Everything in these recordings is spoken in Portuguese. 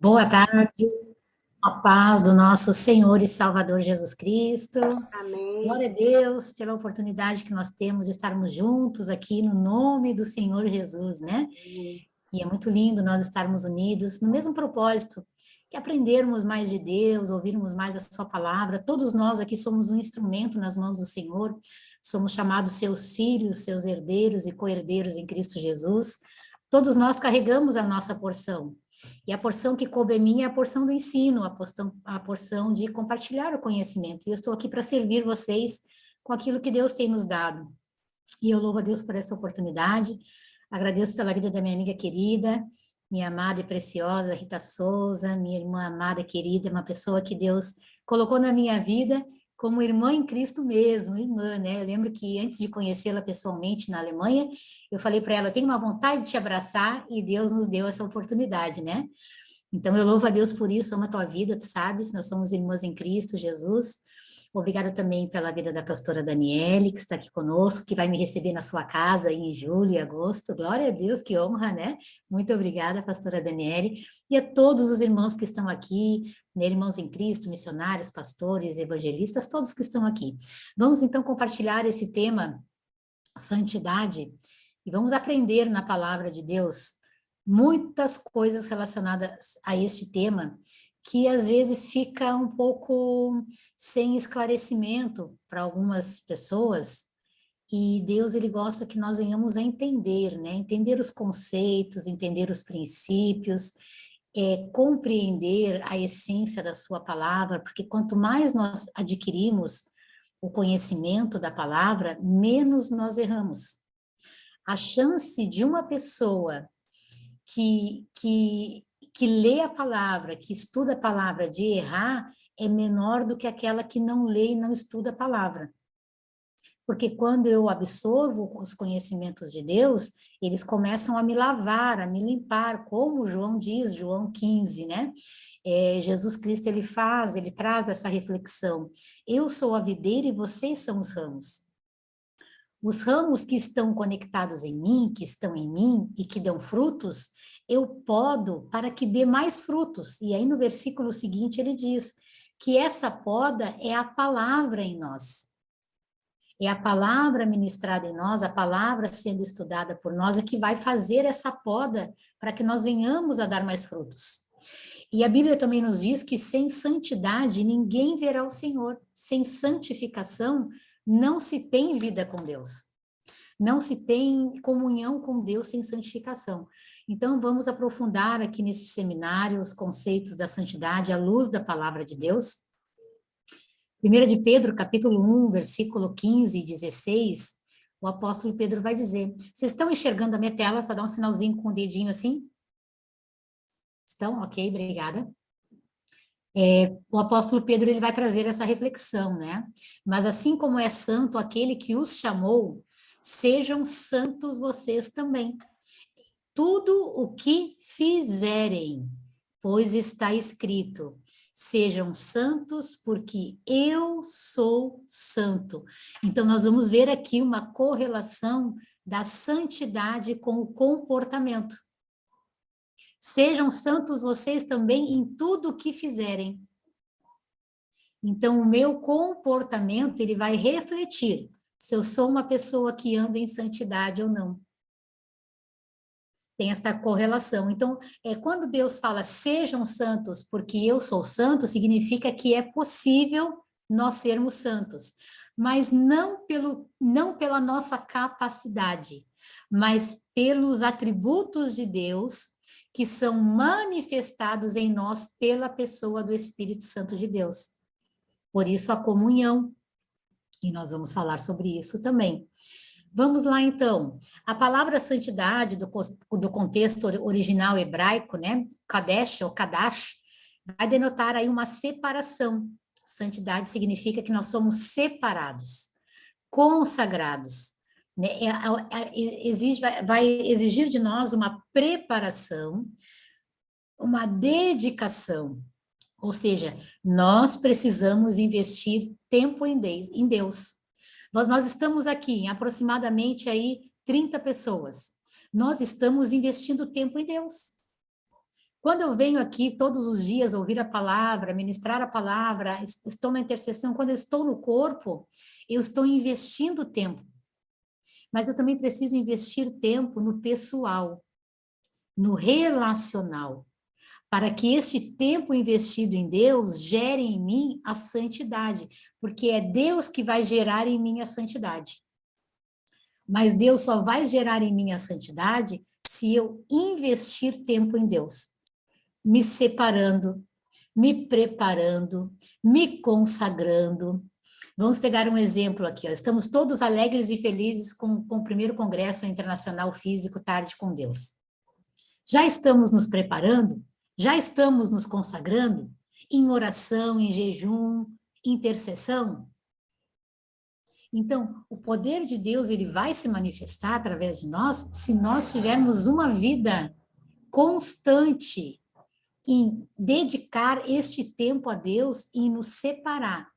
Boa tarde, a paz do nosso Senhor e Salvador Jesus Cristo. Amém. Glória a Deus pela oportunidade que nós temos de estarmos juntos aqui no nome do Senhor Jesus, né? E é muito lindo nós estarmos unidos no mesmo propósito, que aprendermos mais de Deus, ouvirmos mais a sua palavra. Todos nós aqui somos um instrumento nas mãos do Senhor, somos chamados seus filhos, seus herdeiros e co-herdeiros em Cristo Jesus. Todos nós carregamos a nossa porção. E a porção que coube a mim é a porção do ensino, a porção de compartilhar o conhecimento. E eu estou aqui para servir vocês com aquilo que Deus tem nos dado. E eu louvo a Deus por essa oportunidade. Agradeço pela vida da minha amiga querida, minha amada e preciosa Rita Souza, minha irmã amada e querida, uma pessoa que Deus colocou na minha vida como irmã em Cristo mesmo, irmã, né? Eu lembro que antes de conhecê-la pessoalmente na Alemanha, eu falei para ela, eu tenho uma vontade de te abraçar, e Deus nos deu essa oportunidade, né? Então, eu louvo a Deus por isso, amo a tua vida, tu sabes, nós somos irmãs em Cristo Jesus. Obrigada também pela vida da pastora Daniele, que está aqui conosco, que vai me receber na sua casa em julho e agosto. Glória a Deus, que honra, né? Muito obrigada, pastora Daniele. E a todos os irmãos que estão aqui, né, irmãos em Cristo, missionários, pastores, evangelistas, todos que estão aqui. Vamos então compartilhar esse tema, santidade, e vamos aprender na palavra de Deus muitas coisas relacionadas a este tema, que às vezes fica um pouco sem esclarecimento para algumas pessoas, e Deus, ele gosta que nós venhamos a entender, né? Entender os conceitos, entender os princípios, compreender a essência da sua palavra, porque quanto mais nós adquirimos o conhecimento da palavra, menos nós erramos. A chance de uma pessoa que lê a palavra, que estuda a palavra, de errar, é menor do que aquela que não lê e não estuda a palavra. Porque quando eu absorvo os conhecimentos de Deus, eles começam a me lavar, a me limpar, como João diz, João 15, né? Jesus Cristo, ele traz essa reflexão. Eu sou a videira e vocês são os ramos. Os ramos que estão conectados em mim, que estão em mim e que dão frutos, eu podo para que dê mais frutos. E aí no versículo seguinte ele diz que essa poda é a palavra em nós. É a palavra ministrada em nós, a palavra sendo estudada por nós, é que vai fazer essa poda para que nós venhamos a dar mais frutos. E a Bíblia também nos diz que sem santidade ninguém verá o Senhor. Sem santificação não se tem vida com Deus. Não se tem comunhão com Deus sem santificação. Então, vamos aprofundar aqui nesse seminário os conceitos da santidade à luz da palavra de Deus. 1 de Pedro, capítulo 1, versículo 15 e 16, o apóstolo Pedro vai dizer, vocês estão enxergando a minha tela? Só dá um sinalzinho com o dedinho assim? Estão? Ok, obrigada. O apóstolo Pedro, ele vai trazer essa reflexão, né? Mas assim como é santo aquele que os chamou, sejam santos vocês também. Tudo o que fizerem, pois está escrito, sejam santos, porque eu sou santo. Então, nós vamos ver aqui uma correlação da santidade com o comportamento. Sejam santos vocês também em tudo o que fizerem. Então, o meu comportamento, ele vai refletir se eu sou uma pessoa que anda em santidade ou não. Tem essa correlação. Então, quando Deus fala sejam santos porque eu sou santo, significa que é possível nós sermos santos, mas não pela nossa capacidade, mas pelos atributos de Deus que são manifestados em nós pela pessoa do Espírito Santo de Deus. Por isso a comunhão, e nós vamos falar sobre isso também. Vamos lá, então. A palavra santidade, do contexto original hebraico, né? Kadesh ou Kadash, vai denotar aí uma separação. Santidade significa que nós somos separados, consagrados. Né? Vai exigir de nós uma preparação, uma dedicação. Ou seja, nós precisamos investir tempo em Deus. Nós estamos aqui em aproximadamente aí 30 pessoas. Nós estamos investindo tempo em Deus. Quando eu venho aqui todos os dias ouvir a palavra, ministrar a palavra, estou na intercessão, quando eu estou no corpo, eu estou investindo tempo. Mas eu também preciso investir tempo no pessoal, no relacional, para que este tempo investido em Deus gere em mim a santidade, porque é Deus que vai gerar em mim a santidade. Mas Deus só vai gerar em mim a santidade se eu investir tempo em Deus, me separando, me preparando, me consagrando. Vamos pegar um exemplo aqui, ó. Estamos todos alegres e felizes com o primeiro Congresso Internacional Físico Tarde com Deus. Já estamos nos preparando? Já estamos nos consagrando? Em oração, em jejum, intercessão? Então, o poder de Deus, ele vai se manifestar através de nós se nós tivermos uma vida constante em dedicar este tempo a Deus e nos separar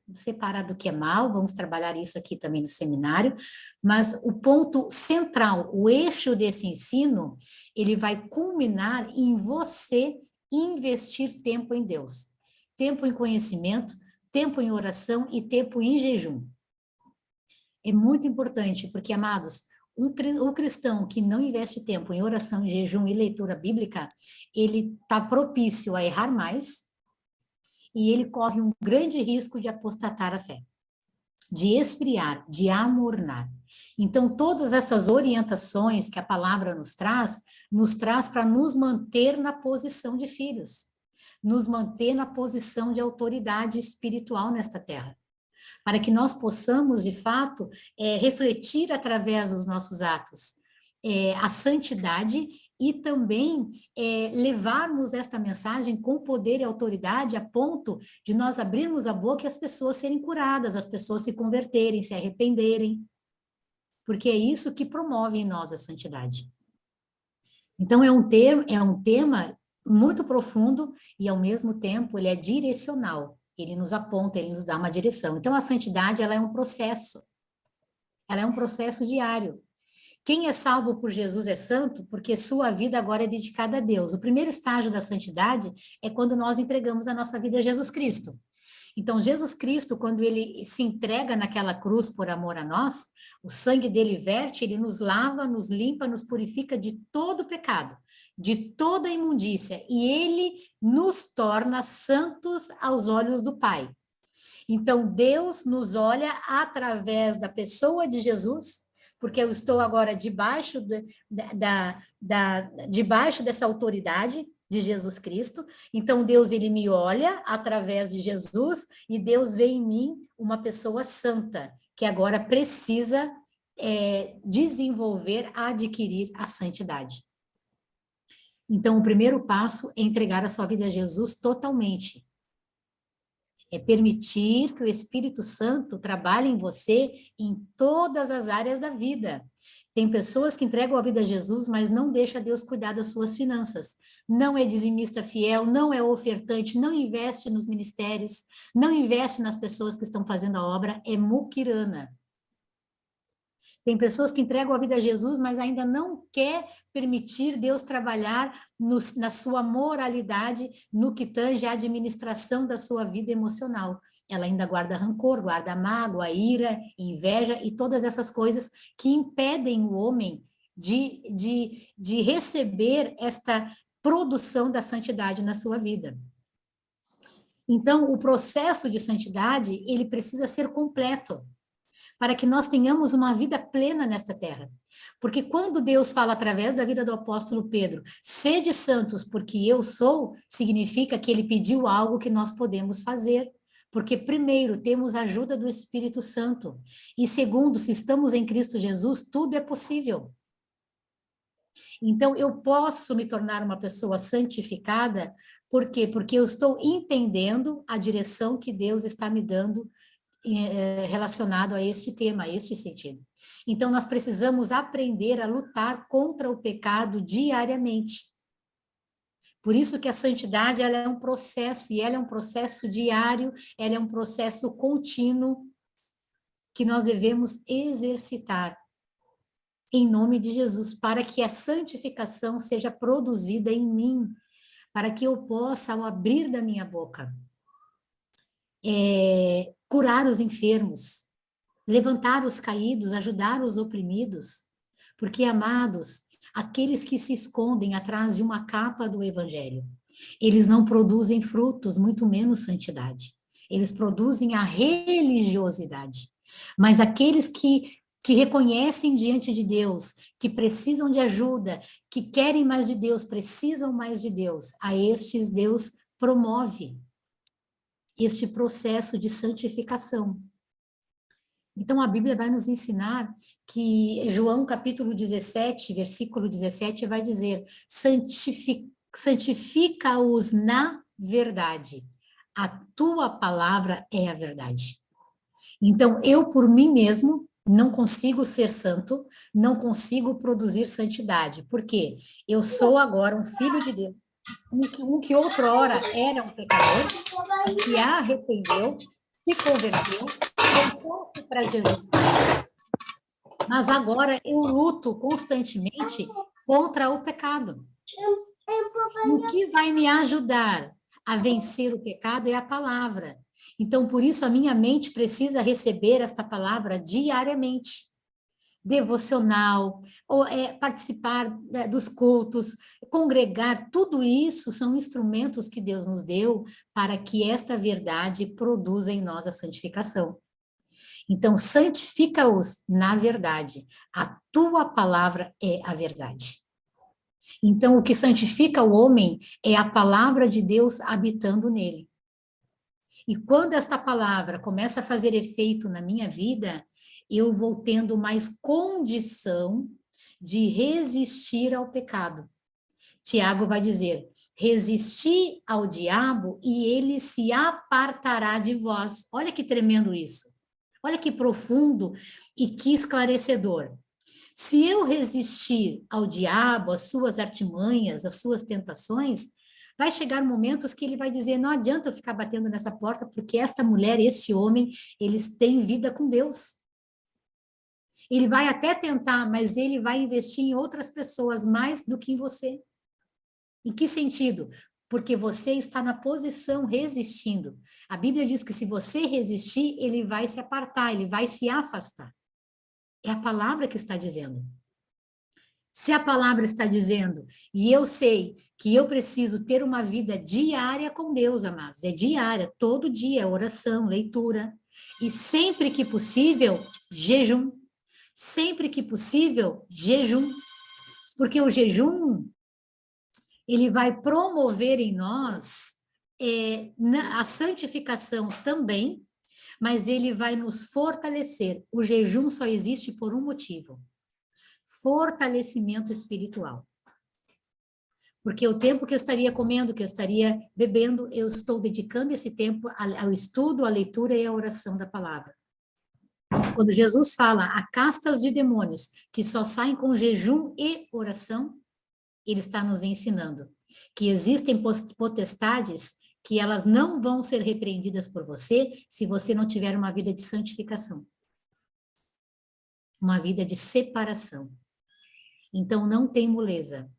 do que é mal, vamos trabalhar isso aqui também no seminário, mas o ponto central, o eixo desse ensino, ele vai culminar em você investir tempo em Deus, tempo em conhecimento, tempo em oração e tempo em jejum. É muito importante, porque, amados, o cristão que não investe tempo em oração, jejum e leitura bíblica, ele está propício a errar mais e ele corre um grande risco de apostatar a fé, de esfriar, de amornar. Então, todas essas orientações que a palavra nos traz para nos manter na posição de filhos, nos manter na posição de autoridade espiritual nesta terra, para que nós possamos, de fato, refletir através dos nossos atos a santidade e também levarmos esta mensagem com poder e autoridade a ponto de nós abrirmos a boca e as pessoas serem curadas, as pessoas se converterem, se arrependerem, porque é isso que promove em nós a santidade. Então, é um tema muito profundo e, ao mesmo tempo, ele é direcional. Ele nos aponta, ele nos dá uma direção. Então, a santidade, ela é um processo. Ela é um processo diário. Quem é salvo por Jesus é santo porque sua vida agora é dedicada a Deus. O primeiro estágio da santidade é quando nós entregamos a nossa vida a Jesus Cristo. Então, Jesus Cristo, quando ele se entrega naquela cruz por amor a nós, o sangue dele verte, ele nos lava, nos limpa, nos purifica de todo pecado, de toda imundícia, e ele nos torna santos aos olhos do Pai. Então, Deus nos olha através da pessoa de Jesus, porque eu estou agora debaixo debaixo dessa autoridade de Jesus Cristo. Então, Deus, ele me olha através de Jesus e Deus vê em mim uma pessoa santa, que agora precisa desenvolver, adquirir a santidade. Então, o primeiro passo é entregar a sua vida a Jesus totalmente. É permitir que o Espírito Santo trabalhe em você em todas as áreas da vida. Tem pessoas que entregam a vida a Jesus, mas não deixa Deus cuidar das suas finanças. Não é dizimista fiel, não é ofertante, não investe nos ministérios, não investe nas pessoas que estão fazendo a obra, é muquirana. Tem pessoas que entregam a vida a Jesus, mas ainda não quer permitir Deus trabalhar na sua moralidade, no que tange a administração da sua vida emocional. Ela ainda guarda rancor, guarda mágoa, ira, inveja e todas essas coisas que impedem o homem de receber esta produção da santidade na sua vida. Então, o processo de santidade, ele precisa ser completo, para que nós tenhamos uma vida plena nesta terra. Porque quando Deus fala através da vida do apóstolo Pedro, sede santos porque eu sou, significa que ele pediu algo que nós podemos fazer. Porque primeiro, temos a ajuda do Espírito Santo. E segundo, se estamos em Cristo Jesus, tudo é possível. Então, eu posso me tornar uma pessoa santificada, por quê? Porque eu estou entendendo a direção que Deus está me dando relacionado a este tema, a este sentido. Então, nós precisamos aprender a lutar contra o pecado diariamente. Por isso que a santidade, ela é um processo, e ela é um processo diário, ela é um processo contínuo, que nós devemos exercitar, em nome de Jesus, para que a santificação seja produzida em mim, para que eu possa, ao abrir da minha boca, curar os enfermos, levantar os caídos, ajudar os oprimidos. Porque, amados, aqueles que se escondem atrás de uma capa do evangelho, eles não produzem frutos, muito menos santidade. Eles produzem a religiosidade. Mas aqueles que reconhecem diante de Deus, que precisam de ajuda, que querem mais de Deus, precisam mais de Deus, a estes Deus promove este processo de santificação. Então, a Bíblia vai nos ensinar que João capítulo 17, versículo 17, vai dizer, santifica-os na verdade. A tua palavra é a verdade. Então, eu por mim mesmo não consigo ser santo, não consigo produzir santidade. Por quê? Eu sou agora um filho de Deus. Um que outrora era um pecador, se arrependeu, se converteu, voltou-se para Jesus Cristo. Mas agora eu luto constantemente contra o pecado. E o que vai me ajudar a vencer o pecado é a palavra. Então, por isso, a minha mente precisa receber esta palavra diariamente. Devocional, ou, participar dos cultos, congregar, tudo isso são instrumentos que Deus nos deu para que esta verdade produza em nós a santificação. Então, santifica-os na verdade. A tua palavra é a verdade. Então, o que santifica o homem é a palavra de Deus habitando nele. E quando esta palavra começa a fazer efeito na minha vida, eu vou tendo mais condição de resistir ao pecado. Tiago vai dizer, resisti ao diabo e ele se apartará de vós. Olha que tremendo isso. Olha que profundo e que esclarecedor. Se eu resistir ao diabo, às suas artimanhas, às suas tentações, vai chegar momentos que ele vai dizer, não adianta eu ficar batendo nessa porta, porque esta mulher, este homem, eles têm vida com Deus. Ele vai até tentar, mas ele vai investir em outras pessoas mais do que em você. Em que sentido? Porque você está na posição resistindo. A Bíblia diz que se você resistir, ele vai se apartar, ele vai se afastar. É a palavra que está dizendo. Se a palavra está dizendo, e eu sei que eu preciso ter uma vida diária com Deus, amados, é diária, todo dia, oração, leitura, e sempre que possível, jejum. Sempre que possível, jejum. Porque o jejum, ele vai promover em nós a santificação também, mas ele vai nos fortalecer. O jejum só existe por um motivo: fortalecimento espiritual. Porque o tempo que eu estaria comendo, que eu estaria bebendo, eu estou dedicando esse tempo ao estudo, à leitura e à oração da palavra. Quando Jesus fala a castas de demônios que só saem com jejum e oração, ele está nos ensinando que existem potestades que elas não vão ser repreendidas por você se você não tiver uma vida de santificação. Uma vida de separação. Então, não tem moleza.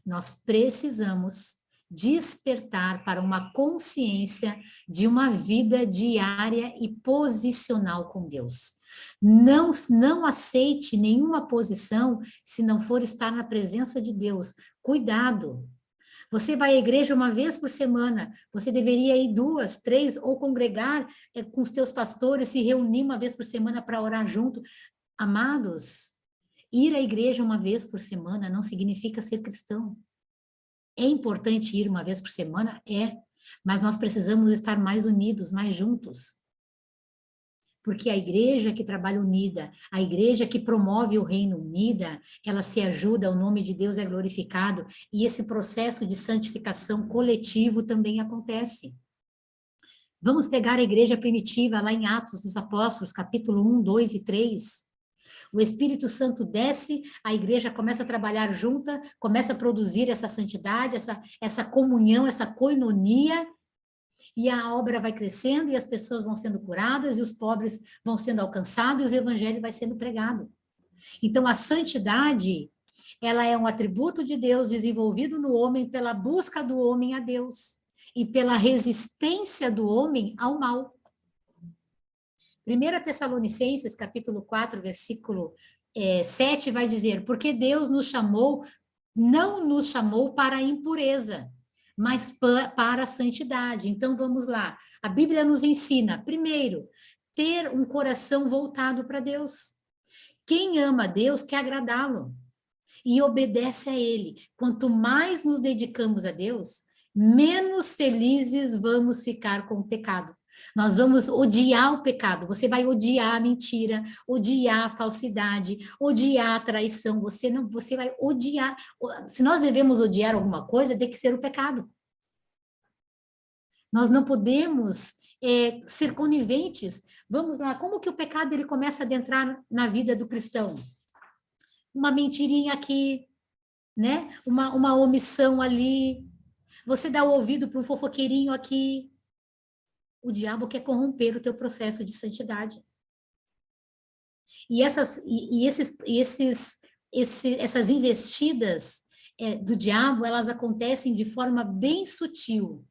Nós precisamos despertar para uma consciência de uma vida diária e posicional com Deus. Não aceite nenhuma posição se não for estar na presença de Deus. Cuidado. Você vai à igreja uma vez por semana, você deveria ir 2, 3, ou congregar com os teus pastores, se reunir uma vez por semana para orar junto. Amados, ir à igreja uma vez por semana não significa ser cristão. É importante ir uma vez por semana? É, mas nós precisamos estar mais unidos, mais juntos. Porque a igreja que trabalha unida, a igreja que promove o reino unida, ela se ajuda, o nome de Deus é glorificado, e esse processo de santificação coletivo também acontece. Vamos pegar a igreja primitiva lá em Atos dos Apóstolos, capítulo 1, 2 e 3. O Espírito Santo desce, a igreja começa a trabalhar junta, começa a produzir essa santidade, essa comunhão, essa koinonia, e a obra vai crescendo, e as pessoas vão sendo curadas, e os pobres vão sendo alcançados, e o evangelho vai sendo pregado. Então, a santidade, ela é um atributo de Deus desenvolvido no homem pela busca do homem a Deus e pela resistência do homem ao mal. 1 Tessalonicenses, capítulo 4, versículo 7, vai dizer, porque Deus nos chamou, não nos chamou para a impureza, mas para a santidade. Então, vamos lá. A Bíblia nos ensina, primeiro, ter um coração voltado para Deus. Quem ama a Deus quer agradá-lo e obedece a Ele. Quanto mais nos dedicamos a Deus, menos felizes vamos ficar com o pecado. Nós vamos odiar o pecado, você vai odiar a mentira, odiar a falsidade, odiar a traição, você vai odiar. Se nós devemos odiar alguma coisa, tem que ser o pecado. Nós não podemos ser coniventes. Vamos lá, como que o pecado ele começa a adentrar na vida do cristão? Uma mentirinha aqui, né? Uma omissão ali. Você dá o ouvido para um fofoqueirinho aqui. O diabo quer corromper o teu processo de santidade. E essas investidas do diabo, elas acontecem de forma bem sutil.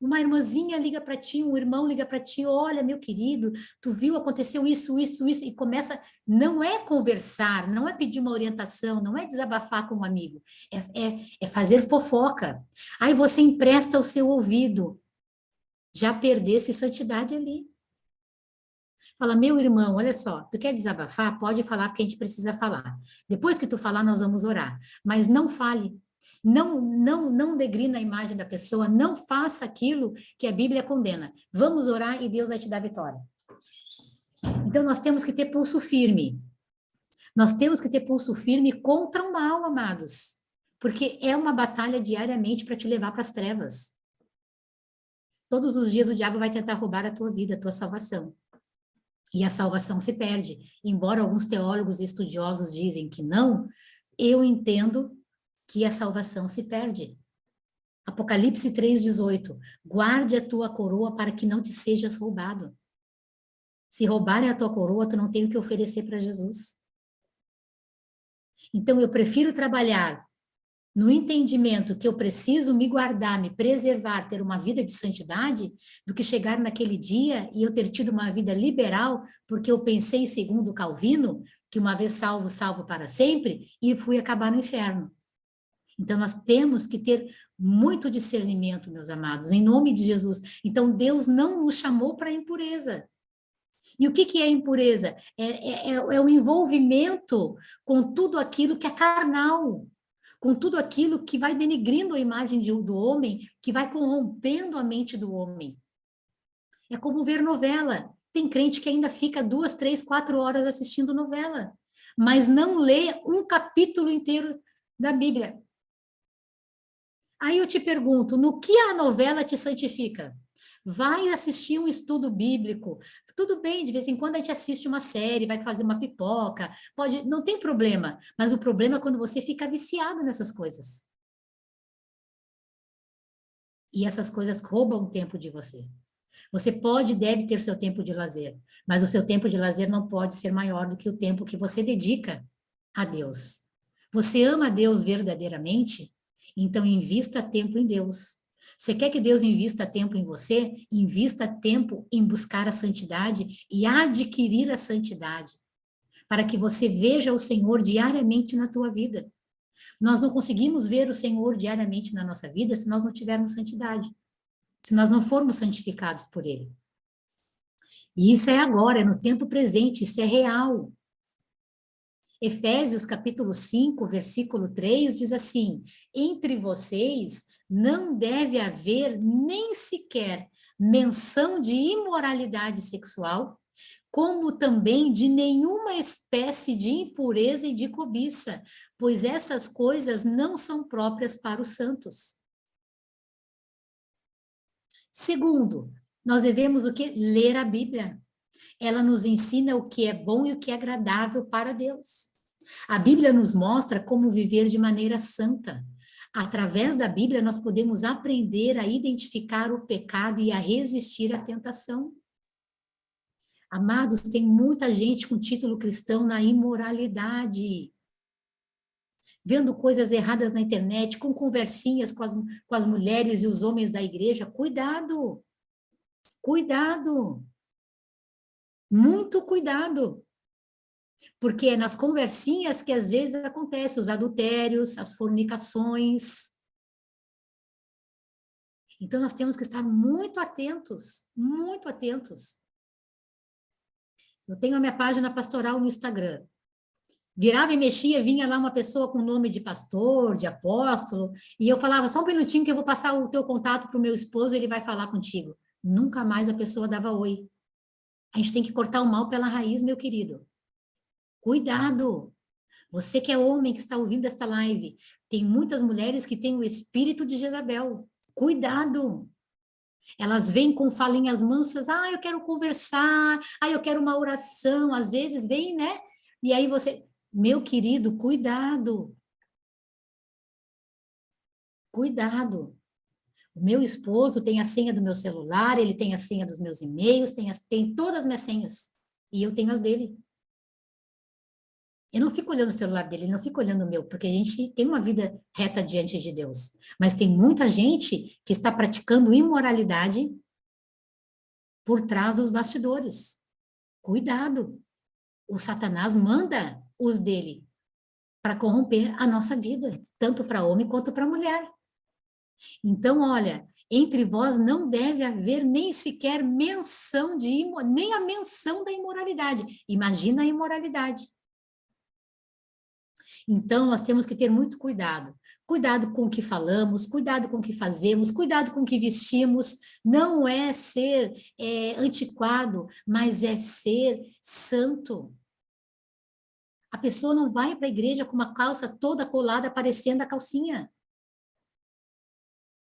Uma irmãzinha liga para ti, um irmão liga para ti, olha, meu querido, tu viu, aconteceu isso, e começa, não é conversar, não é pedir uma orientação, não é desabafar com um amigo, é fazer fofoca. Aí você empresta o seu ouvido, já perdesse santidade ali. Fala, meu irmão, olha só, tu quer desabafar? Pode falar, porque a gente precisa falar. Depois que tu falar, nós vamos orar. Mas não fale. Não degrina a imagem da pessoa, não faça aquilo que a Bíblia condena. Vamos orar e Deus vai te dar vitória. Então, nós temos que ter pulso firme. Nós temos que ter pulso firme contra o mal, amados. Porque é uma batalha diariamente para te levar para as trevas. Todos os dias o diabo vai tentar roubar a tua vida, a tua salvação. E a salvação se perde. Embora alguns teólogos e estudiosos dizem que não, eu entendo que a salvação se perde. Apocalipse 3,18. Guarde a tua coroa para que não te sejas roubado. Se roubarem a tua coroa, tu não tem o que oferecer para Jesus. Então, eu prefiro trabalhar no entendimento que eu preciso me guardar, me preservar, ter uma vida de santidade, do que chegar naquele dia e eu ter tido uma vida liberal, porque eu pensei, segundo Calvino, que uma vez salvo, salvo para sempre, e fui acabar no inferno. Então, nós temos que ter muito discernimento, meus amados, em nome de Jesus. Então, Deus não nos chamou para a impureza. E o que é impureza? É o envolvimento com tudo aquilo que é carnal, com tudo aquilo que vai denegrindo a imagem do homem, que vai corrompendo a mente do homem. É como ver novela. Tem crente que ainda fica 2, 3, 4 horas assistindo novela, mas não lê um capítulo inteiro da Bíblia. Aí eu te pergunto, no que a novela te santifica? Vai assistir um estudo bíblico. Tudo bem, de vez em quando a gente assiste uma série, vai fazer uma pipoca, pode, não tem problema. Mas o problema é quando você fica viciado nessas coisas. E essas coisas roubam o tempo de você. Você pode e deve ter seu tempo de lazer, mas o seu tempo de lazer não pode ser maior do que o tempo que você dedica a Deus. Você ama a Deus verdadeiramente? Então invista tempo em Deus. Você quer que Deus invista tempo em você? Invista tempo em buscar a santidade e adquirir a santidade, para que você veja o Senhor diariamente na tua vida. Nós não conseguimos ver o Senhor diariamente na nossa vida se nós não tivermos santidade, se nós não formos santificados por Ele. E isso é agora, é no tempo presente, isso é real. Efésios capítulo 5, versículo 3 diz assim: entre vocês não deve haver nem sequer menção de imoralidade sexual, como também de nenhuma espécie de impureza e de cobiça, pois essas coisas não são próprias para os santos. Segundo, nós devemos o quê? Ler a Bíblia. Ela nos ensina o que é bom e o que é agradável para Deus. A Bíblia nos mostra como viver de maneira santa. Através da Bíblia, nós podemos aprender a identificar o pecado e a resistir à tentação. Amados, tem muita gente com título cristão na imoralidade. vendo coisas erradas na internet, com conversinhas com as mulheres e os homens da igreja. Cuidado, cuidado, muito cuidado. Porque é nas conversinhas que às vezes acontece os adultérios, as fornicações. Então nós temos que estar muito atentos, muito atentos. Eu tenho a minha página pastoral no Instagram. Virava e mexia, vinha lá uma pessoa com nome de pastor, de apóstolo, e eu falava, só um minutinho que eu vou passar o teu contato para o meu esposo, ele vai falar contigo. Nunca mais a pessoa dava oi. A gente tem que cortar o mal pela raiz, meu querido. Cuidado! Você que é homem que está ouvindo esta live, tem muitas mulheres que têm o espírito de Jezabel. Cuidado! Elas vêm com falinhas mansas, eu quero conversar, eu quero uma oração, às vezes vem, né? E aí você, meu querido, cuidado. Cuidado. O meu esposo tem a senha do meu celular, ele tem a senha dos meus e-mails, tem todas as minhas senhas. E eu tenho as dele. Eu não fico olhando o celular dele, ele não fica olhando o meu, porque a gente tem uma vida reta diante de Deus. Mas tem muita gente que está praticando imoralidade por trás dos bastidores. Cuidado. O Satanás manda os dele para corromper a nossa vida, tanto para homem quanto para mulher. Então, olha, entre vós não deve haver nem sequer menção nem a menção da imoralidade. Imagina a imoralidade. Então, nós temos que ter muito cuidado. Cuidado com o que falamos, cuidado com o que fazemos, cuidado com o que vestimos. Não é ser antiquado, mas é ser santo. A pessoa não vai para a igreja com uma calça toda colada, aparecendo a calcinha.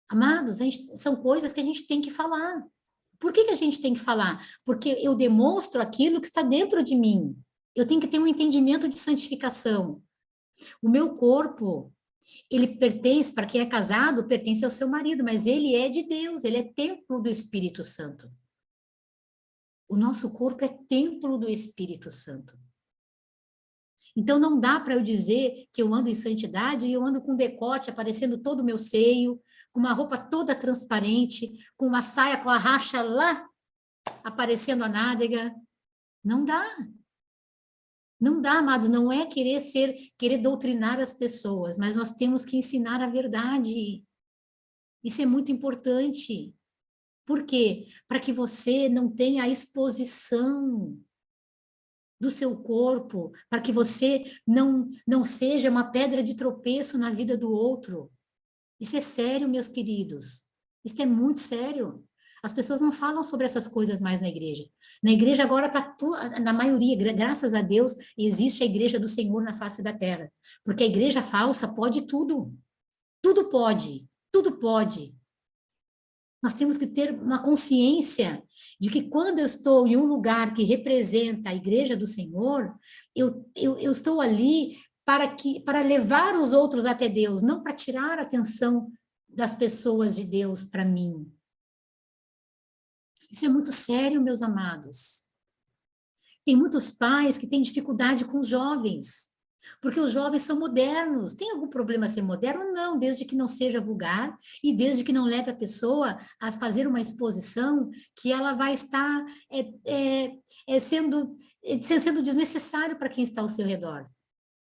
Amados, são coisas que a gente tem que falar. Por que a gente tem que falar? Porque eu demonstro aquilo que está dentro de mim. Eu tenho que ter um entendimento de santificação. O meu corpo, ele pertence, para quem é casado, pertence ao seu marido, mas ele é de Deus, ele é templo do Espírito Santo. O nosso corpo é templo do Espírito Santo. Então não dá para eu dizer que eu ando em santidade e eu ando com decote aparecendo todo o meu seio, com uma roupa toda transparente, com uma saia com a racha lá aparecendo a nádega. Não dá. Não dá, amados, não é querer doutrinar as pessoas, mas nós temos que ensinar a verdade. Isso é muito importante. Por quê? Para que você não tenha a exposição do seu corpo, para que você não seja uma pedra de tropeço na vida do outro. Isso é sério, meus queridos. Isso é muito sério. As pessoas não falam sobre essas coisas mais na igreja. Na igreja agora está na maioria, graças a Deus, existe a igreja do Senhor na face da terra. Porque a igreja falsa pode tudo. Tudo pode. Tudo pode. Nós temos que ter uma consciência de que quando eu estou em um lugar que representa a igreja do Senhor, eu estou ali para levar os outros até Deus, não para tirar a atenção das pessoas de Deus para mim. Isso é muito sério, meus amados. Tem muitos pais que têm dificuldade com os jovens, porque os jovens são modernos. Tem algum problema ser moderno? Não, desde que não seja vulgar e desde que não leve a pessoa a fazer uma exposição que ela vai estar sendo desnecessário para quem está ao seu redor.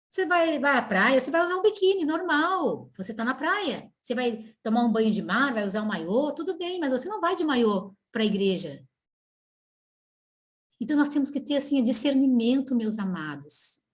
Você vai à praia, você vai usar um biquíni normal, você está na praia. Você vai tomar um banho de mar, vai usar um maiô, tudo bem, mas você não vai de maiô para a igreja. Então, nós temos que ter, assim, discernimento, meus amados.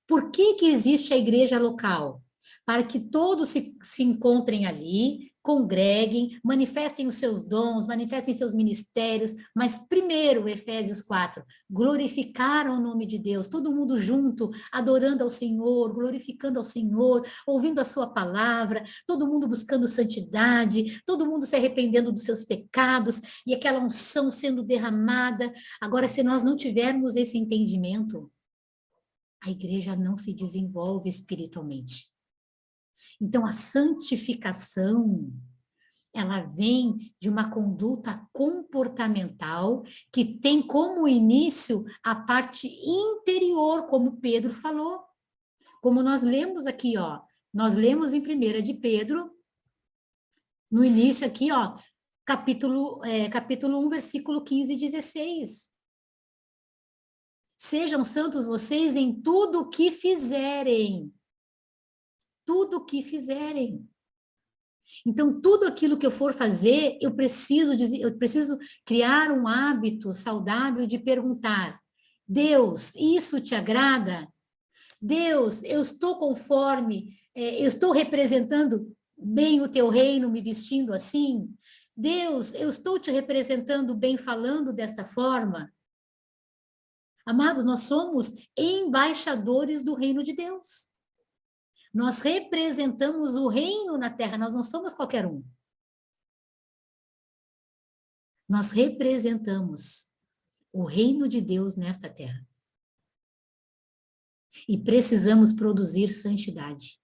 Por que existe a igreja local? Para que todos se encontrem ali, congreguem, manifestem os seus dons, manifestem seus ministérios, mas primeiro, Efésios 4, glorificaram o nome de Deus, todo mundo junto, adorando ao Senhor, glorificando ao Senhor, ouvindo a sua palavra, todo mundo buscando santidade, todo mundo se arrependendo dos seus pecados, e aquela unção sendo derramada. Agora, se nós não tivermos esse entendimento, a igreja não se desenvolve espiritualmente. Então, a santificação, ela vem de uma conduta comportamental que tem como início a parte interior, como Pedro falou. Como nós lemos aqui, ó, nós lemos em 1 de Pedro, no início aqui, ó, capítulo 1, versículo 15 e 16. Sejam santos vocês em tudo o que fizerem. Tudo o que fizerem. Então, tudo aquilo que eu for fazer, eu preciso criar um hábito saudável de perguntar: Deus, isso te agrada? Deus, eu estou conforme, eu estou representando bem o teu reino me vestindo assim? Deus, eu estou te representando bem falando desta forma? Amados, nós somos embaixadores do reino de Deus. Nós representamos o reino na terra, nós não somos qualquer um. Nós representamos o reino de Deus nesta terra. E precisamos produzir santidade.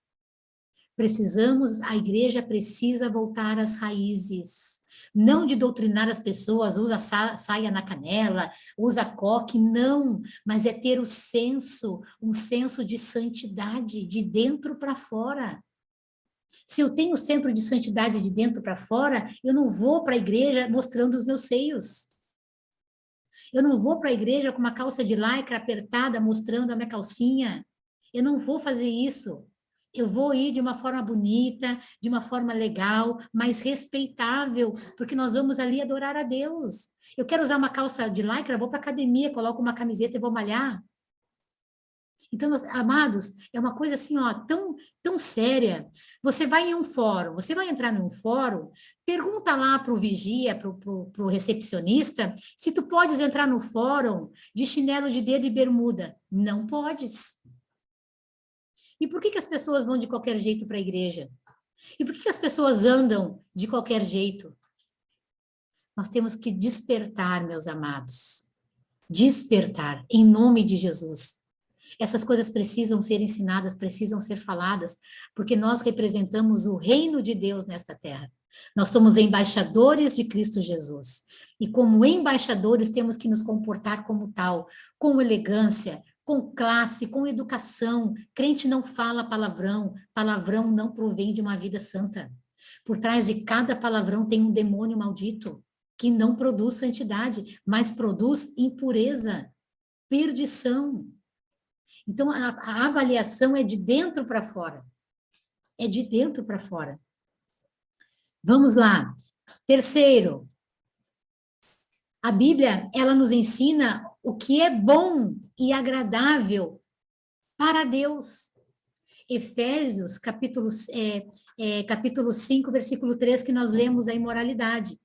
A igreja precisa voltar às raízes. Não de doutrinar as pessoas, usa saia na canela, usa coque, não. Mas é ter um senso de santidade, de dentro para fora. Se eu tenho centro de santidade de dentro para fora, eu não vou para a igreja mostrando os meus seios. Eu não vou para a igreja com uma calça de lycra apertada mostrando a minha calcinha. Eu não vou fazer isso. Eu vou ir de uma forma bonita, de uma forma legal, mas respeitável, porque nós vamos ali adorar a Deus. Eu quero usar uma calça de lycra, vou para a academia, coloco uma camiseta e vou malhar. Então, amados, é uma coisa assim, ó, tão séria. Você vai em um fórum, você vai entrar num fórum, pergunta lá para o vigia, para o recepcionista, se tu podes entrar no fórum de chinelo de dedo e bermuda. Não podes. E por que as pessoas vão de qualquer jeito para a igreja? E por que as pessoas andam de qualquer jeito? Nós temos que despertar, meus amados. Despertar, em nome de Jesus. Essas coisas precisam ser ensinadas, precisam ser faladas, porque nós representamos o reino de Deus nesta terra. Nós somos embaixadores de Cristo Jesus. E como embaixadores temos que nos comportar como tal, com elegância, com classe, com educação. Crente não fala palavrão, palavrão não provém de uma vida santa. Por trás de cada palavrão tem um demônio maldito, que não produz santidade, mas produz impureza, perdição. Então, a avaliação é de dentro para fora. É de dentro para fora. Vamos lá. Terceiro, a Bíblia, ela nos ensina o que é bom e agradável para Deus. Efésios, capítulo 5, versículo 3, que nós lemos a imoralidade.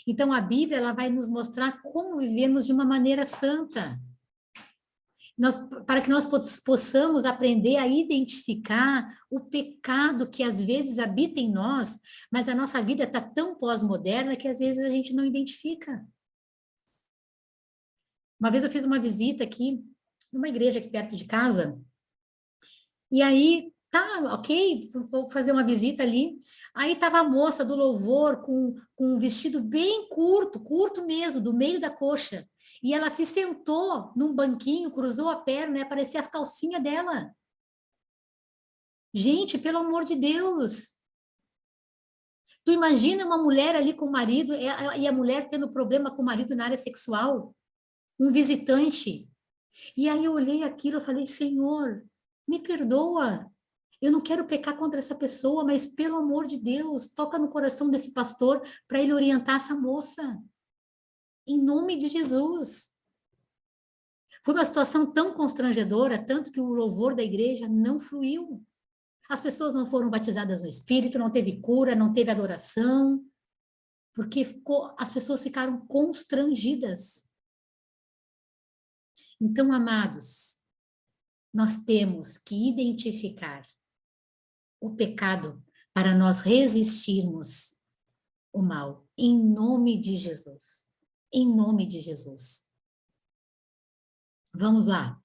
Então, a Bíblia, ela vai nos mostrar como vivemos de uma maneira santa. Para que nós possamos aprender a identificar o pecado que às vezes habita em nós, mas a nossa vida está tão pós-moderna que às vezes a gente não identifica. Uma vez eu fiz uma visita aqui, numa igreja aqui perto de casa, e aí, tá, ok, vou fazer uma visita ali, aí estava a moça do louvor com um vestido bem curto mesmo, do meio da coxa, e ela se sentou num banquinho, cruzou a perna, e aparecia as calcinhas dela. Gente, pelo amor de Deus! Tu imagina uma mulher ali com o marido, e a mulher tendo problema com o marido na área sexual, um visitante. E aí eu olhei aquilo e falei, Senhor, me perdoa. Eu não quero pecar contra essa pessoa, mas pelo amor de Deus, toca no coração desse pastor para ele orientar essa moça. Em nome de Jesus. Foi uma situação tão constrangedora, tanto que o louvor da igreja não fluiu. As pessoas não foram batizadas no Espírito, não teve cura, não teve adoração, porque as pessoas ficaram constrangidas. Então, amados, nós temos que identificar o pecado para nós resistirmos o mal, em nome de Jesus. Em nome de Jesus. Vamos lá.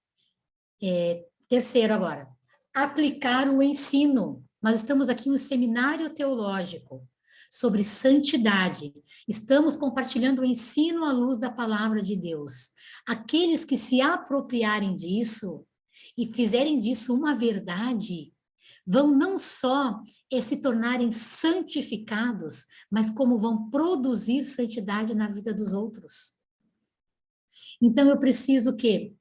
Terceiro agora. Aplicar o ensino. Nós estamos aqui em um seminário teológico sobre santidade. Estamos compartilhando o ensino à luz da palavra de Deus. Aqueles que se apropriarem disso e fizerem disso uma verdade, vão não só se tornarem santificados, mas como vão produzir santidade na vida dos outros. Então, eu preciso que...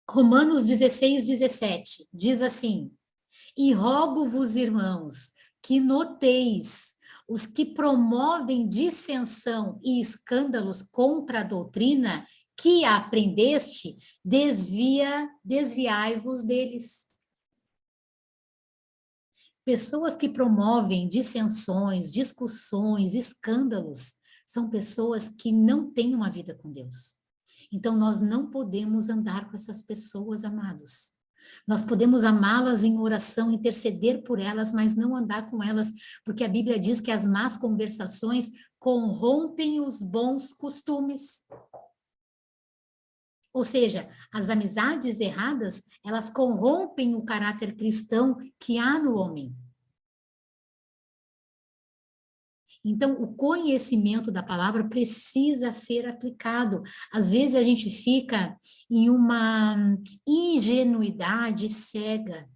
Romanos 16, 17, diz assim: e rogo-vos, irmãos, que noteis os que promovem dissensão e escândalos contra a doutrina que aprendeste, desviai-vos deles. Pessoas que promovem dissensões, discussões, escândalos, são pessoas que não têm uma vida com Deus. Então, nós não podemos andar com essas pessoas, amados. Nós podemos amá-las em oração, interceder por elas, mas não andar com elas, porque a Bíblia diz que as más conversações corrompem os bons costumes. Ou seja, as amizades erradas, elas corrompem o caráter cristão que há no homem. Então, o conhecimento da palavra precisa ser aplicado. Às vezes a gente fica em uma ingenuidade cega.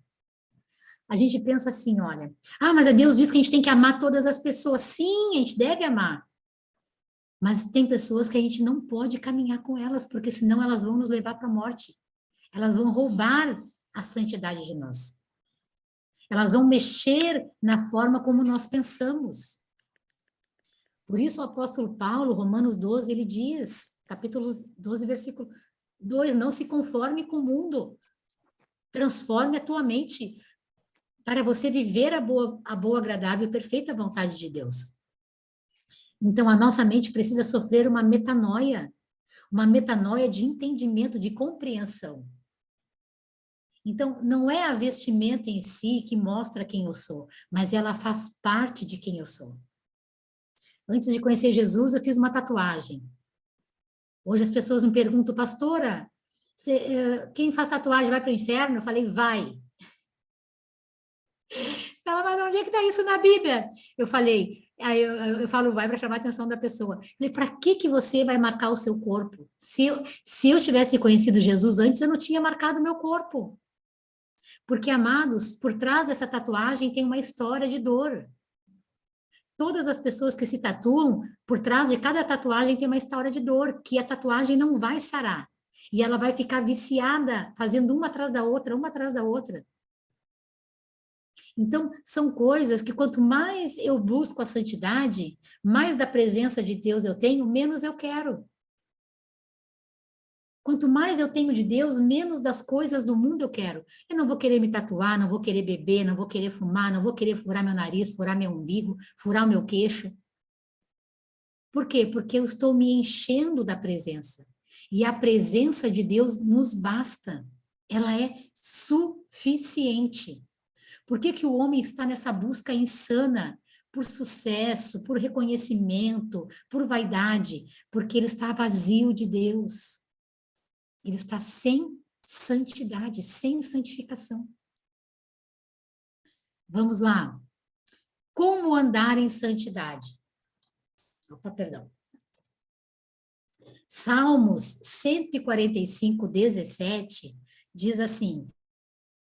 A gente pensa assim, olha, mas Deus diz que a gente tem que amar todas as pessoas. Sim, a gente deve amar. Mas tem pessoas que a gente não pode caminhar com elas, porque senão elas vão nos levar para a morte. Elas vão roubar a santidade de nós. Elas vão mexer na forma como nós pensamos. Por isso o apóstolo Paulo, Romanos 12, ele diz, capítulo 12, versículo 2, não se conforme com o mundo, transforme a tua mente para você viver a boa, agradável e perfeita vontade de Deus. Então, a nossa mente precisa sofrer uma metanoia de entendimento, de compreensão. Então, não é a vestimenta em si que mostra quem eu sou, mas ela faz parte de quem eu sou. Antes de conhecer Jesus, eu fiz uma tatuagem. Hoje as pessoas me perguntam, pastora, quem faz tatuagem vai para o inferno? Eu falei, vai. Ela, mas onde é que está isso na Bíblia? Eu falei, aí eu falo, vai para chamar a atenção da pessoa. Eu falei, para que você vai marcar o seu corpo? Se eu tivesse conhecido Jesus antes, eu não tinha marcado o meu corpo. Porque, amados, por trás dessa tatuagem tem uma história de dor. Todas as pessoas que se tatuam, por trás de cada tatuagem tem uma história de dor, que a tatuagem não vai sarar. E ela vai ficar viciada, fazendo uma atrás da outra, uma atrás da outra. Então, são coisas que quanto mais eu busco a santidade, mais da presença de Deus eu tenho, menos eu quero. Quanto mais eu tenho de Deus, menos das coisas do mundo eu quero. Eu não vou querer me tatuar, não vou querer beber, não vou querer fumar, não vou querer furar meu nariz, furar meu umbigo, furar o meu queixo. Por quê? Porque eu estou me enchendo da presença. E a presença de Deus nos basta. Ela é suficiente. Por que o homem está nessa busca insana por sucesso, por reconhecimento, por vaidade? Porque ele está vazio de Deus. Ele está sem santidade, sem santificação. Vamos lá. Como andar em santidade? Opa, perdão. Salmos 145, 17, diz assim: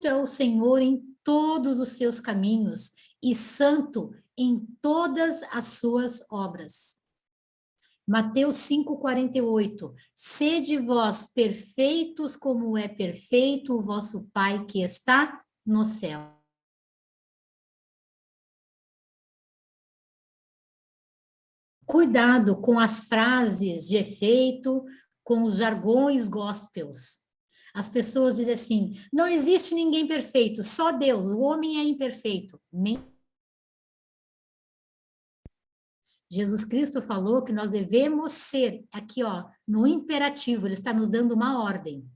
é o Senhor em todos os seus caminhos e santo em todas as suas obras. Mateus 5,48, sede vós perfeitos como é perfeito o vosso Pai que está no céu. Cuidado com as frases de efeito, com os jargões gospels. As pessoas dizem assim, não existe ninguém perfeito, só Deus, o homem é imperfeito. Jesus Cristo falou que nós devemos ser, aqui ó, no imperativo, ele está nos dando uma ordem.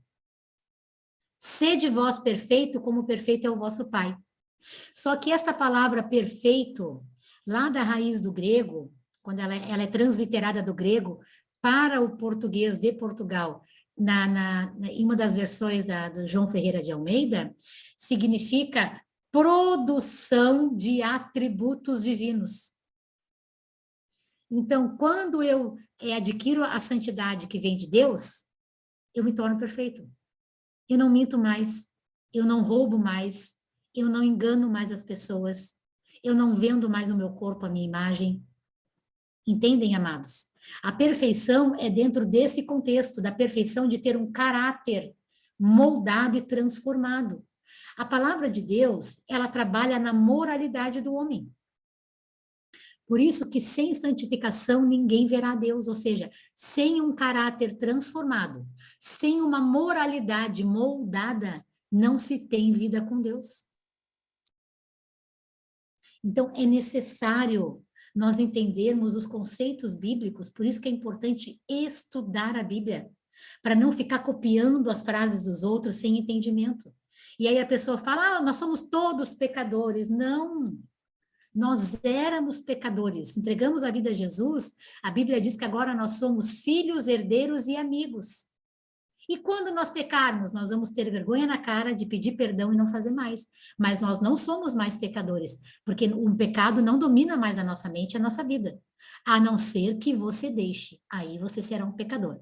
Sede vós perfeito, como perfeito é o vosso Pai. Só que esta palavra perfeito, lá da raiz do grego, quando ela é transliterada do grego para o português de Portugal, em uma das versões do João Ferreira de Almeida, significa produção de atributos divinos. Então, quando eu adquiro a santidade que vem de Deus, eu me torno perfeito. Eu não minto mais, eu não roubo mais, eu não engano mais as pessoas, eu não vendo mais o meu corpo, a minha imagem. Entendem, amados? A perfeição é dentro desse contexto, da perfeição de ter um caráter moldado e transformado. A palavra de Deus, ela trabalha na moralidade do homem. Por isso que sem santificação ninguém verá Deus, ou seja, sem um caráter transformado, sem uma moralidade moldada, não se tem vida com Deus. Então é necessário nós entendermos os conceitos bíblicos, por isso que é importante estudar a Bíblia, para não ficar copiando as frases dos outros sem entendimento. E aí a pessoa fala, nós somos todos pecadores. Não, nós éramos pecadores, entregamos a vida a Jesus, a Bíblia diz que agora nós somos filhos, herdeiros e amigos. E quando nós pecarmos, nós vamos ter vergonha na cara de pedir perdão e não fazer mais. Mas nós não somos mais pecadores, porque o pecado não domina mais a nossa mente e a nossa vida. A não ser que você deixe, aí você será um pecador.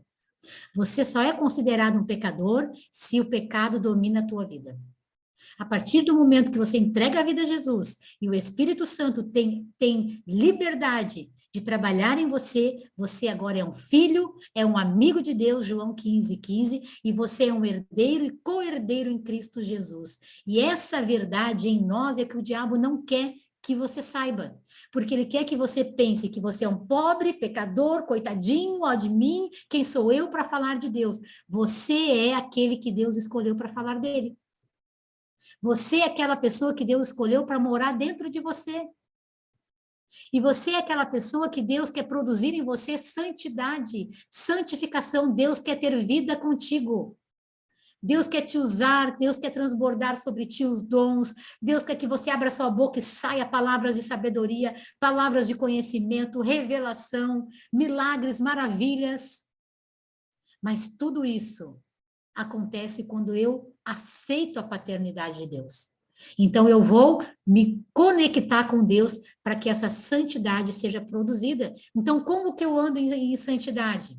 Você só é considerado um pecador se o pecado domina a tua vida. A partir do momento que você entrega a vida a Jesus e o Espírito Santo tem liberdade de trabalhar em você, você agora é um filho, é um amigo de Deus, João 15:15, e você é um herdeiro e co-herdeiro em Cristo Jesus. E essa verdade em nós é que o diabo não quer que você saiba, porque ele quer que você pense que você é um pobre, pecador, coitadinho, ó de mim, quem sou eu para falar de Deus? Você é aquele que Deus escolheu para falar dele. Você é aquela pessoa que Deus escolheu para morar dentro de você. E você é aquela pessoa que Deus quer produzir em você santidade, santificação. Deus quer ter vida contigo. Deus quer te usar, Deus quer transbordar sobre ti os dons, Deus quer que você abra sua boca e saia palavras de sabedoria, palavras de conhecimento, revelação, milagres, maravilhas. Mas tudo isso acontece quando eu aceito a paternidade de Deus. Então eu vou me conectar com Deus para que essa santidade seja produzida. Então como que eu ando em santidade?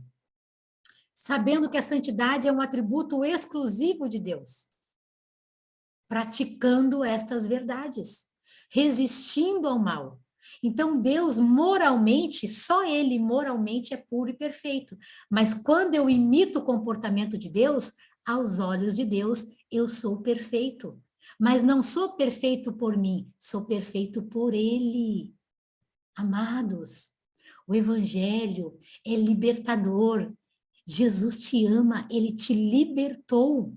Sabendo que a santidade é um atributo exclusivo de Deus. Praticando estas verdades, resistindo ao mal. Então, Deus moralmente, só Ele moralmente é puro e perfeito. Mas quando eu imito o comportamento de Deus, aos olhos de Deus, eu sou perfeito. Mas não sou perfeito por mim, sou perfeito por Ele. Amados, o Evangelho é libertador. Jesus te ama, Ele te libertou.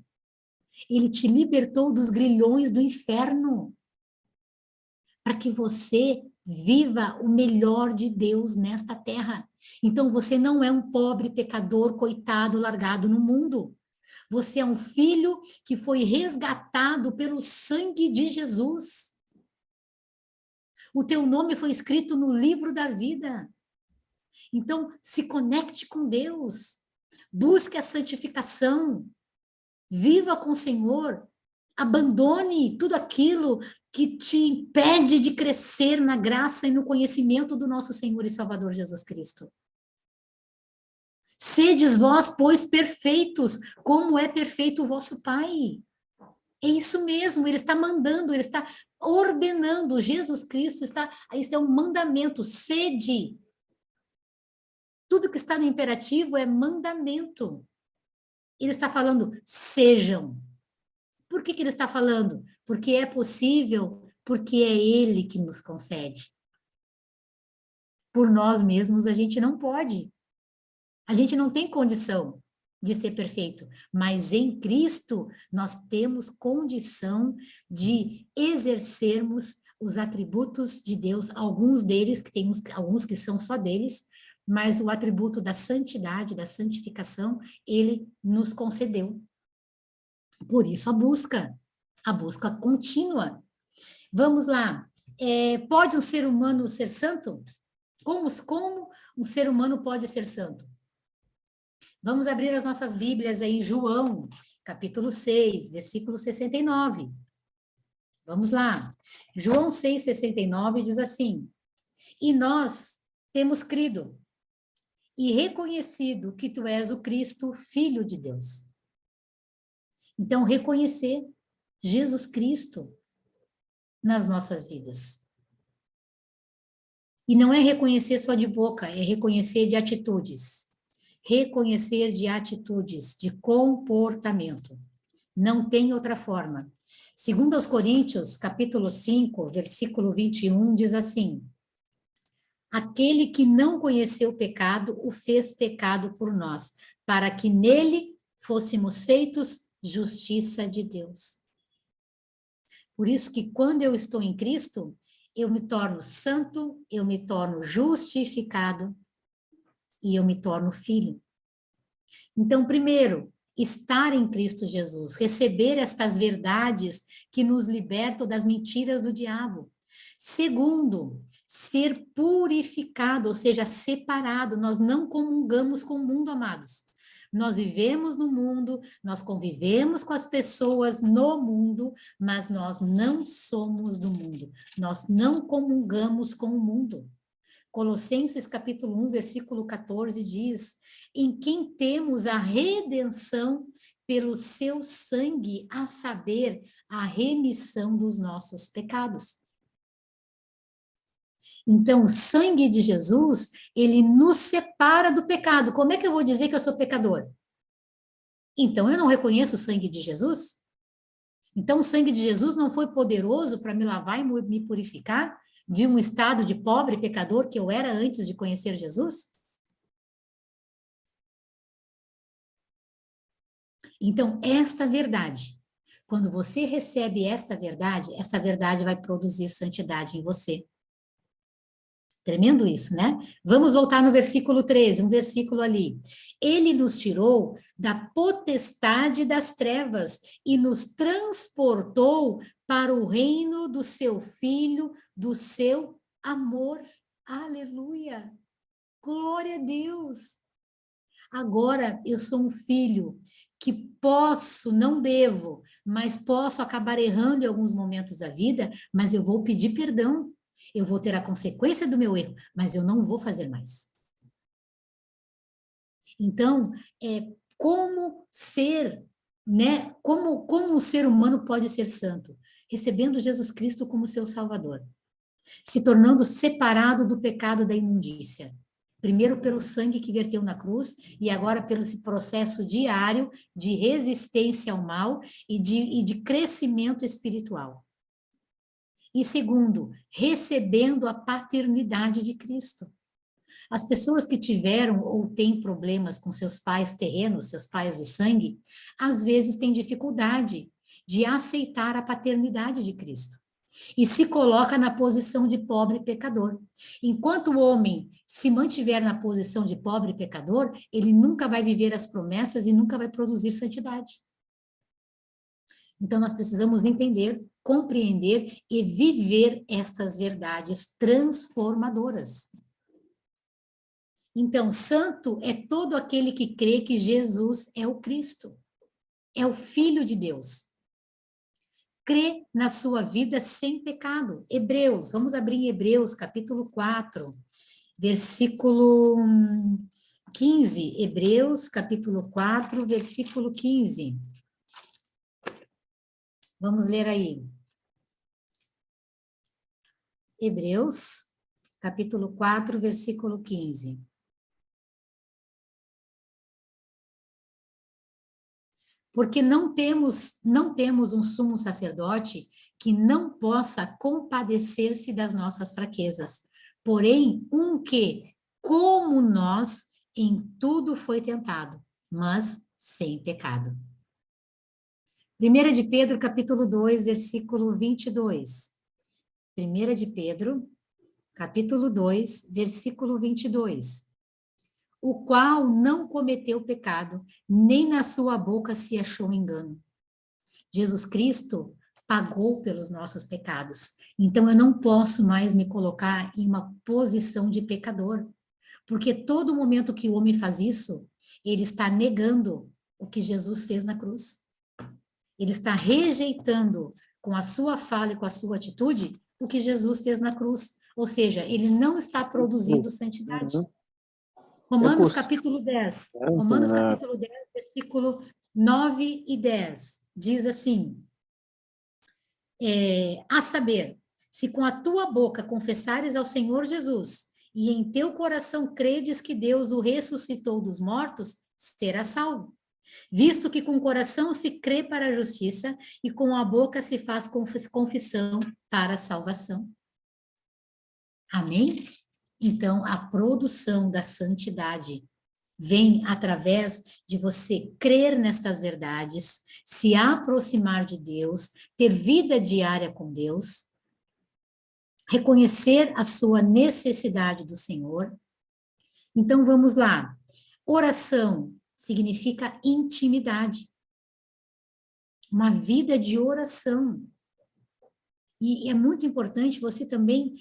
Ele te libertou dos grilhões do inferno, para que você viva o melhor de Deus nesta terra. Então você não é um pobre pecador, coitado, largado no mundo. Você é um filho que foi resgatado pelo sangue de Jesus. O teu nome foi escrito no livro da vida. Então, se conecte com Deus. Busque a santificação. Viva com o Senhor. Abandone tudo aquilo que te impede de crescer na graça e no conhecimento do nosso Senhor e Salvador Jesus Cristo. Sedes vós, pois, perfeitos, como é perfeito o vosso Pai. É isso mesmo, Ele está mandando, Ele está ordenando, Jesus Cristo está, isso é um mandamento, sede. Tudo que está no imperativo é mandamento. Ele está falando, sejam. Por que ele está falando? Porque é possível, porque é Ele que nos concede. Por nós mesmos a gente não pode. A gente não tem condição de ser perfeito, mas em Cristo nós temos condição de exercermos os atributos de Deus, alguns deles, que tem alguns que são só deles, mas o atributo da santidade, da santificação, Ele nos concedeu. Por isso a busca contínua. Vamos lá. Pode um ser humano ser santo? Como um ser humano pode ser santo? Vamos abrir as nossas Bíblias aí em João, capítulo 6, versículo 69. Vamos lá. João 6, 69 diz assim: E nós temos crido e reconhecido que tu és o Cristo, Filho de Deus. Então, reconhecer Jesus Cristo nas nossas vidas. E não é reconhecer só de boca, é reconhecer de atitudes. Reconhecer de atitudes, de comportamento. Não tem outra forma. Segundo aos Coríntios, capítulo 5, versículo 21, diz assim: aquele que não conheceu o pecado, o fez pecado por nós, para que nele fôssemos feitos justiça de Deus. Por isso que quando eu estou em Cristo, eu me torno santo, eu me torno justificado e eu me torno filho. Então, primeiro, estar em Cristo Jesus, receber estas verdades que nos libertam das mentiras do diabo. Segundo, ser purificado, ou seja, separado. Nós não comungamos com o mundo, amados. Nós vivemos no mundo, nós convivemos com as pessoas no mundo, mas nós não somos do mundo. Nós não comungamos com o mundo. Colossenses capítulo 1, versículo 14 diz: em quem temos a redenção pelo seu sangue, a saber, a remissão dos nossos pecados. Então, o sangue de Jesus, ele nos separa do pecado. Como é que eu vou dizer que eu sou pecador? Então, eu não reconheço o sangue de Jesus? Então, o sangue de Jesus não foi poderoso para me lavar e me purificar de um estado de pobre pecador que eu era antes de conhecer Jesus? Então, esta verdade, quando você recebe esta verdade vai produzir santidade em você. Tremendo isso, né? Vamos voltar no versículo 13, um versículo ali. Ele nos tirou da potestade das trevas e nos transportou para o reino do seu Filho, do seu amor. Aleluia! Glória a Deus! Agora eu sou um filho que posso, não devo, mas posso acabar errando em alguns momentos da vida, mas eu vou pedir perdão. Eu vou ter a consequência do meu erro, mas eu não vou fazer mais. Então, como ser, né? Como o ser humano pode ser santo? Recebendo Jesus Cristo como seu Salvador, se tornando separado do pecado da imundícia. Primeiro pelo sangue que verteu na cruz e agora pelo esse processo diário de resistência ao mal e de crescimento espiritual. E segundo, recebendo a paternidade de Cristo. As pessoas que tiveram ou têm problemas com seus pais terrenos, seus pais de sangue, às vezes têm dificuldade de aceitar a paternidade de Cristo. E se coloca na posição de pobre pecador. Enquanto o homem se mantiver na posição de pobre pecador, ele nunca vai viver as promessas e nunca vai produzir santidade. Então, nós precisamos entender, compreender e viver estas verdades transformadoras. Então, santo é todo aquele que crê que Jesus é o Cristo, é o Filho de Deus. Crê na sua vida sem pecado. Hebreus, vamos abrir em Hebreus, capítulo 4, versículo 15. Hebreus, capítulo 4, versículo 15. Vamos ler aí. Hebreus, capítulo 4, versículo 15. Porque não temos um sumo sacerdote que não possa compadecer-se das nossas fraquezas, porém um que, como nós, em tudo foi tentado, mas sem pecado. 1 de Pedro, capítulo 2, versículo 22. 1 de Pedro, capítulo 2, versículo 22. O qual não cometeu pecado, nem na sua boca se achou engano. Jesus Cristo pagou pelos nossos pecados. Então eu não posso mais me colocar em uma posição de pecador, porque todo momento que o homem faz isso, ele está negando o que Jesus fez na cruz. Ele está rejeitando com a sua fala e com a sua atitude o que Jesus fez na cruz. Ou seja, ele não está produzindo santidade. Romanos capítulo 10. Romanos capítulo 10, versículo 9 e 10, diz assim, a saber, se com a tua boca confessares ao Senhor Jesus e em teu coração credes que Deus o ressuscitou dos mortos, serás salvo. Visto que com o coração se crê para a justiça e com a boca se faz confissão para a salvação. Amém? Então, a produção da santidade vem através de você crer nestas verdades, se aproximar de Deus, ter vida diária com Deus, reconhecer a sua necessidade do Senhor. Então, vamos lá. Oração significa intimidade. Uma vida de oração. E é muito importante você também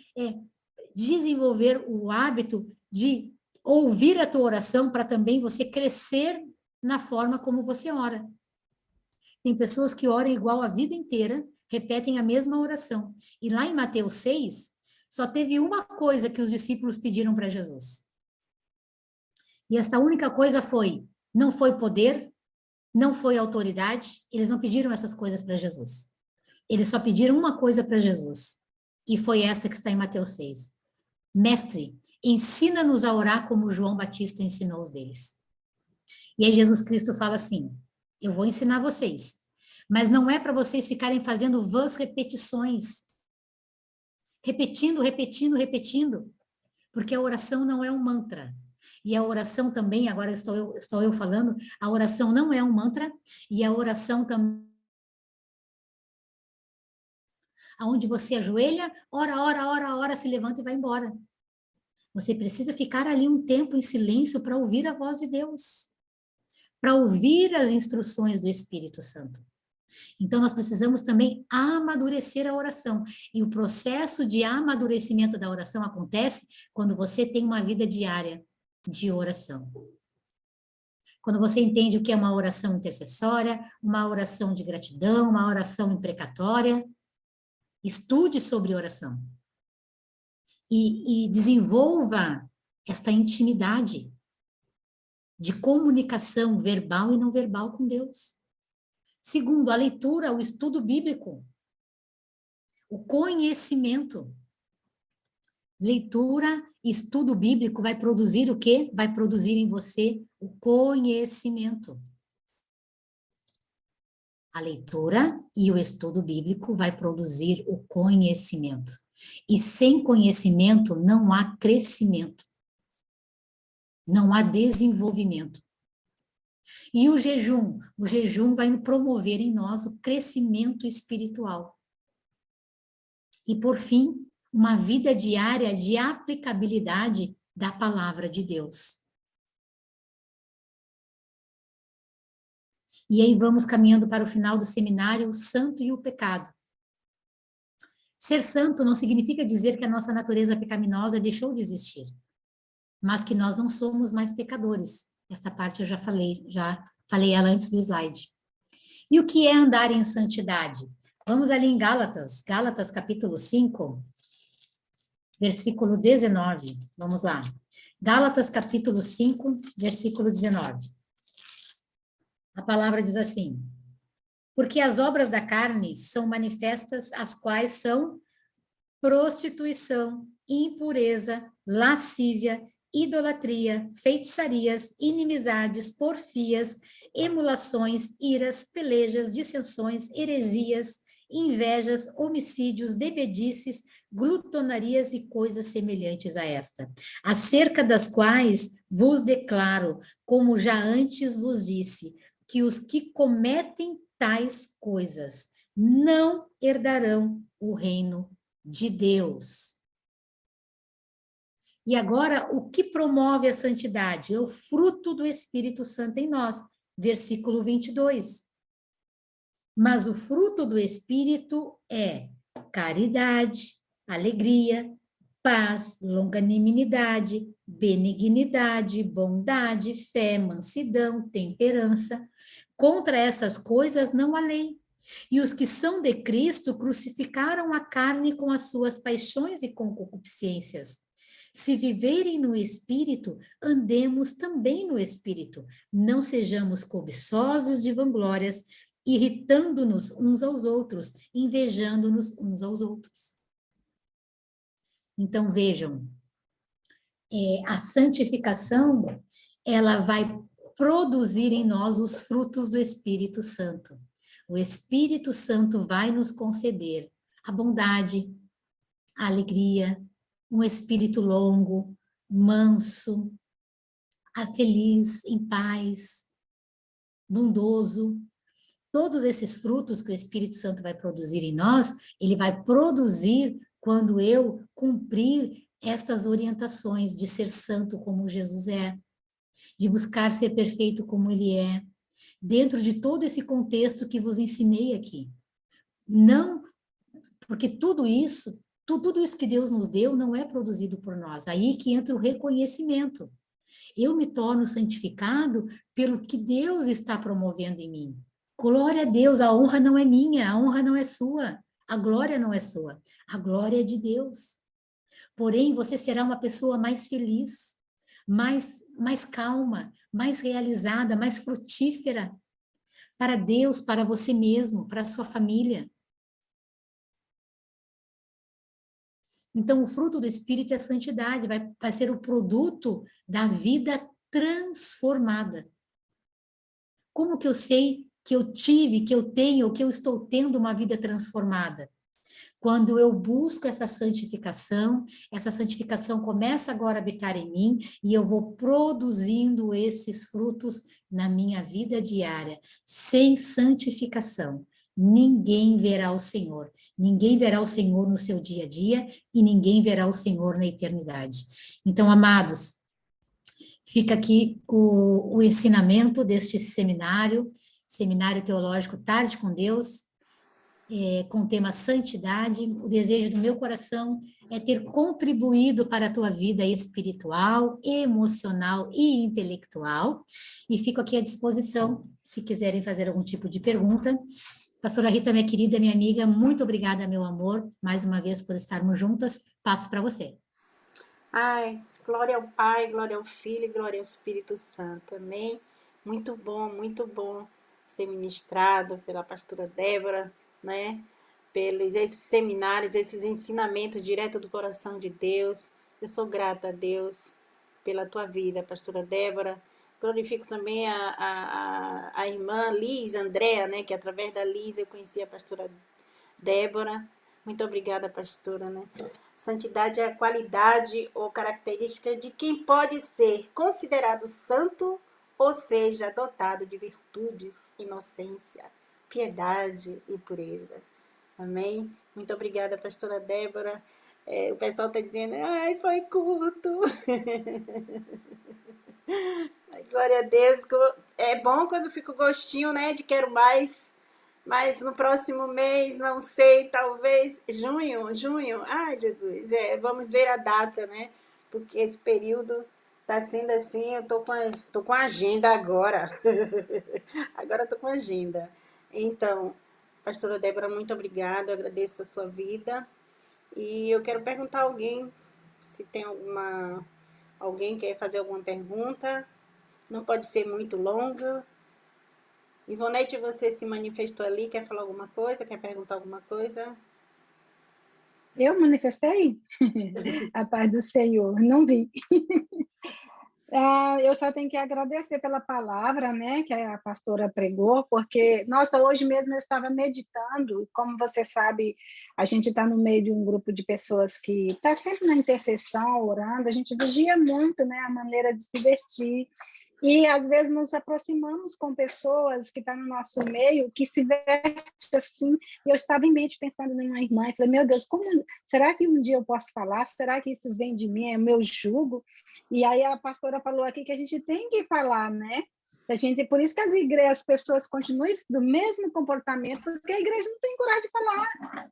desenvolver o hábito de ouvir a tua oração para também você crescer na forma como você ora. Tem pessoas que oram igual a vida inteira, repetem a mesma oração. E lá em Mateus 6, só teve uma coisa que os discípulos pediram para Jesus. E essa única coisa não foi poder, não foi autoridade, eles não pediram essas coisas para Jesus. Eles só pediram uma coisa para Jesus, e foi esta que está em Mateus 6. Mestre, ensina-nos a orar como João Batista ensinou os deles. E aí Jesus Cristo fala assim, eu vou ensinar vocês, mas não é para vocês ficarem fazendo vãs repetições, repetindo, porque a oração não é um mantra. E a oração também, agora estou eu falando, a oração não é um mantra, e a oração também aonde você ajoelha, ora, se levanta e vai embora. Você precisa ficar ali um tempo em silêncio para ouvir a voz de Deus, para ouvir as instruções do Espírito Santo. Então, nós precisamos também amadurecer a oração. E o processo de amadurecimento da oração acontece quando você tem uma vida diária de oração. Quando você entende o que é uma oração intercessória, uma oração de gratidão, uma oração imprecatória, estude sobre oração. E desenvolva esta intimidade de comunicação verbal e não verbal com Deus. Segundo, a leitura, o estudo bíblico, o conhecimento. Leitura, estudo bíblico vai produzir o quê? Vai produzir em você o conhecimento. A leitura e o estudo bíblico vai produzir o conhecimento. E sem conhecimento não há crescimento. Não há desenvolvimento. E o jejum vai promover em nós o crescimento espiritual. E por fim, uma vida diária de aplicabilidade da palavra de Deus. E aí vamos caminhando para o final do seminário, o santo e o pecado. Ser santo não significa dizer que a nossa natureza pecaminosa deixou de existir, mas que nós não somos mais pecadores. Esta parte eu já falei ela antes do slide. E o que é andar em santidade? Vamos ali em Gálatas capítulo 5, versículo 19. Vamos lá. Gálatas capítulo 5, versículo 19. A palavra diz assim: porque as obras da carne são manifestas, as quais são prostituição, impureza, lascívia, idolatria, feitiçarias, inimizades, porfias, emulações, iras, pelejas, dissensões, heresias, invejas, homicídios, bebedices, glutonarias e coisas semelhantes a esta, acerca das quais vos declaro, como já antes vos disse, que os que cometem tais coisas não herdarão o reino de Deus. E agora, o que promove a santidade? É o fruto do Espírito Santo em nós, versículo 22. Mas o fruto do Espírito é caridade, alegria, paz, longanimidade, benignidade, bondade, fé, mansidão, temperança. Contra essas coisas não há lei. E os que são de Cristo crucificaram a carne com as suas paixões e concupiscências. Se viverem no Espírito, andemos também no Espírito. Não sejamos cobiçosos de vanglórias, irritando-nos uns aos outros, invejando-nos uns aos outros. Então, vejam, a santificação, ela vai produzir em nós os frutos do Espírito Santo. O Espírito Santo vai nos conceder a bondade, a alegria, um espírito longo, manso, feliz, em paz, bondoso. Todos esses frutos que o Espírito Santo vai produzir em nós, ele vai produzir quando eu cumprir estas orientações de ser santo como Jesus é, de buscar ser perfeito como ele é, dentro de todo esse contexto que vos ensinei aqui. Não, porque tudo isso que Deus nos deu não é produzido por nós. Aí que entra o reconhecimento. Eu me torno santificado pelo que Deus está promovendo em mim. Glória a Deus, a honra não é minha, a honra não é sua, a glória não é sua, a glória é de Deus. Porém, você será uma pessoa mais feliz, mais calma, mais realizada, mais frutífera para Deus, para você mesmo, para a sua família. Então, o fruto do Espírito é a santidade, vai ser o produto da vida transformada. Como que eu sei que eu tive, que eu tenho, que eu estou tendo uma vida transformada? Quando eu busco essa santificação começa agora a habitar em mim e eu vou produzindo esses frutos na minha vida diária. Sem santificação, ninguém verá o Senhor. Ninguém verá o Senhor no seu dia a dia e ninguém verá o Senhor na eternidade. Então, amados, fica aqui o ensinamento deste seminário teológico Tarde com Deus, com o tema santidade. O desejo do meu coração é ter contribuído para a tua vida espiritual, emocional e intelectual, e fico aqui à disposição, se quiserem fazer algum tipo de pergunta. Pastora Rita, minha querida, minha amiga, muito obrigada, meu amor, mais uma vez por estarmos juntas. Passo para você. Ai, glória ao Pai, glória ao Filho e glória ao Espírito Santo. Amém? Muito bom ser ministrado pela pastora Débora, né? Pelos esses seminários, esses ensinamentos direto do coração de Deus. Eu sou grata a Deus pela tua vida, pastora Débora. Glorifico também a irmã Liz, Andréa, né? Que através da Liz eu conheci a pastora Débora. Muito obrigada, pastora, né? Santidade é a qualidade ou característica de quem pode ser considerado santo, ou seja, dotado de virtudes, inocência, piedade e pureza. Amém? Muito obrigada, pastora Débora. O pessoal está dizendo, ai, foi curto. Glória a Deus. É bom quando fica o gostinho, né, de quero mais. Mas no próximo mês, não sei, talvez junho. Ai, Jesus, vamos ver a data, né? Porque esse período está sendo assim, eu tô com a agenda agora. Agora eu tô com a agenda. Então, pastora Débora, muito obrigada, eu agradeço a sua vida. E eu quero perguntar a alguém, se tem alguém quer fazer alguma pergunta, não pode ser muito longa. Ivonete, você se manifestou ali, quer falar alguma coisa, quer perguntar alguma coisa? Eu manifestei? A paz do Senhor, não vi. Eu só tenho que agradecer pela palavra, né, que a pastora pregou, porque, nossa, hoje mesmo eu estava meditando, como você sabe, a gente está no meio de um grupo de pessoas que está sempre na intercessão, orando, a gente vigia muito, né, a maneira de se vestir, e às vezes nos aproximamos com pessoas que estão no nosso meio, que se vestem assim, e eu estava em mente pensando numa irmã, e falei, meu Deus, será que um dia eu posso falar? Será que isso vem de mim, é meu jugo? E aí a pastora falou aqui que a gente tem que falar, né? Por isso que as pessoas continuam do mesmo comportamento, porque a igreja não tem coragem de falar.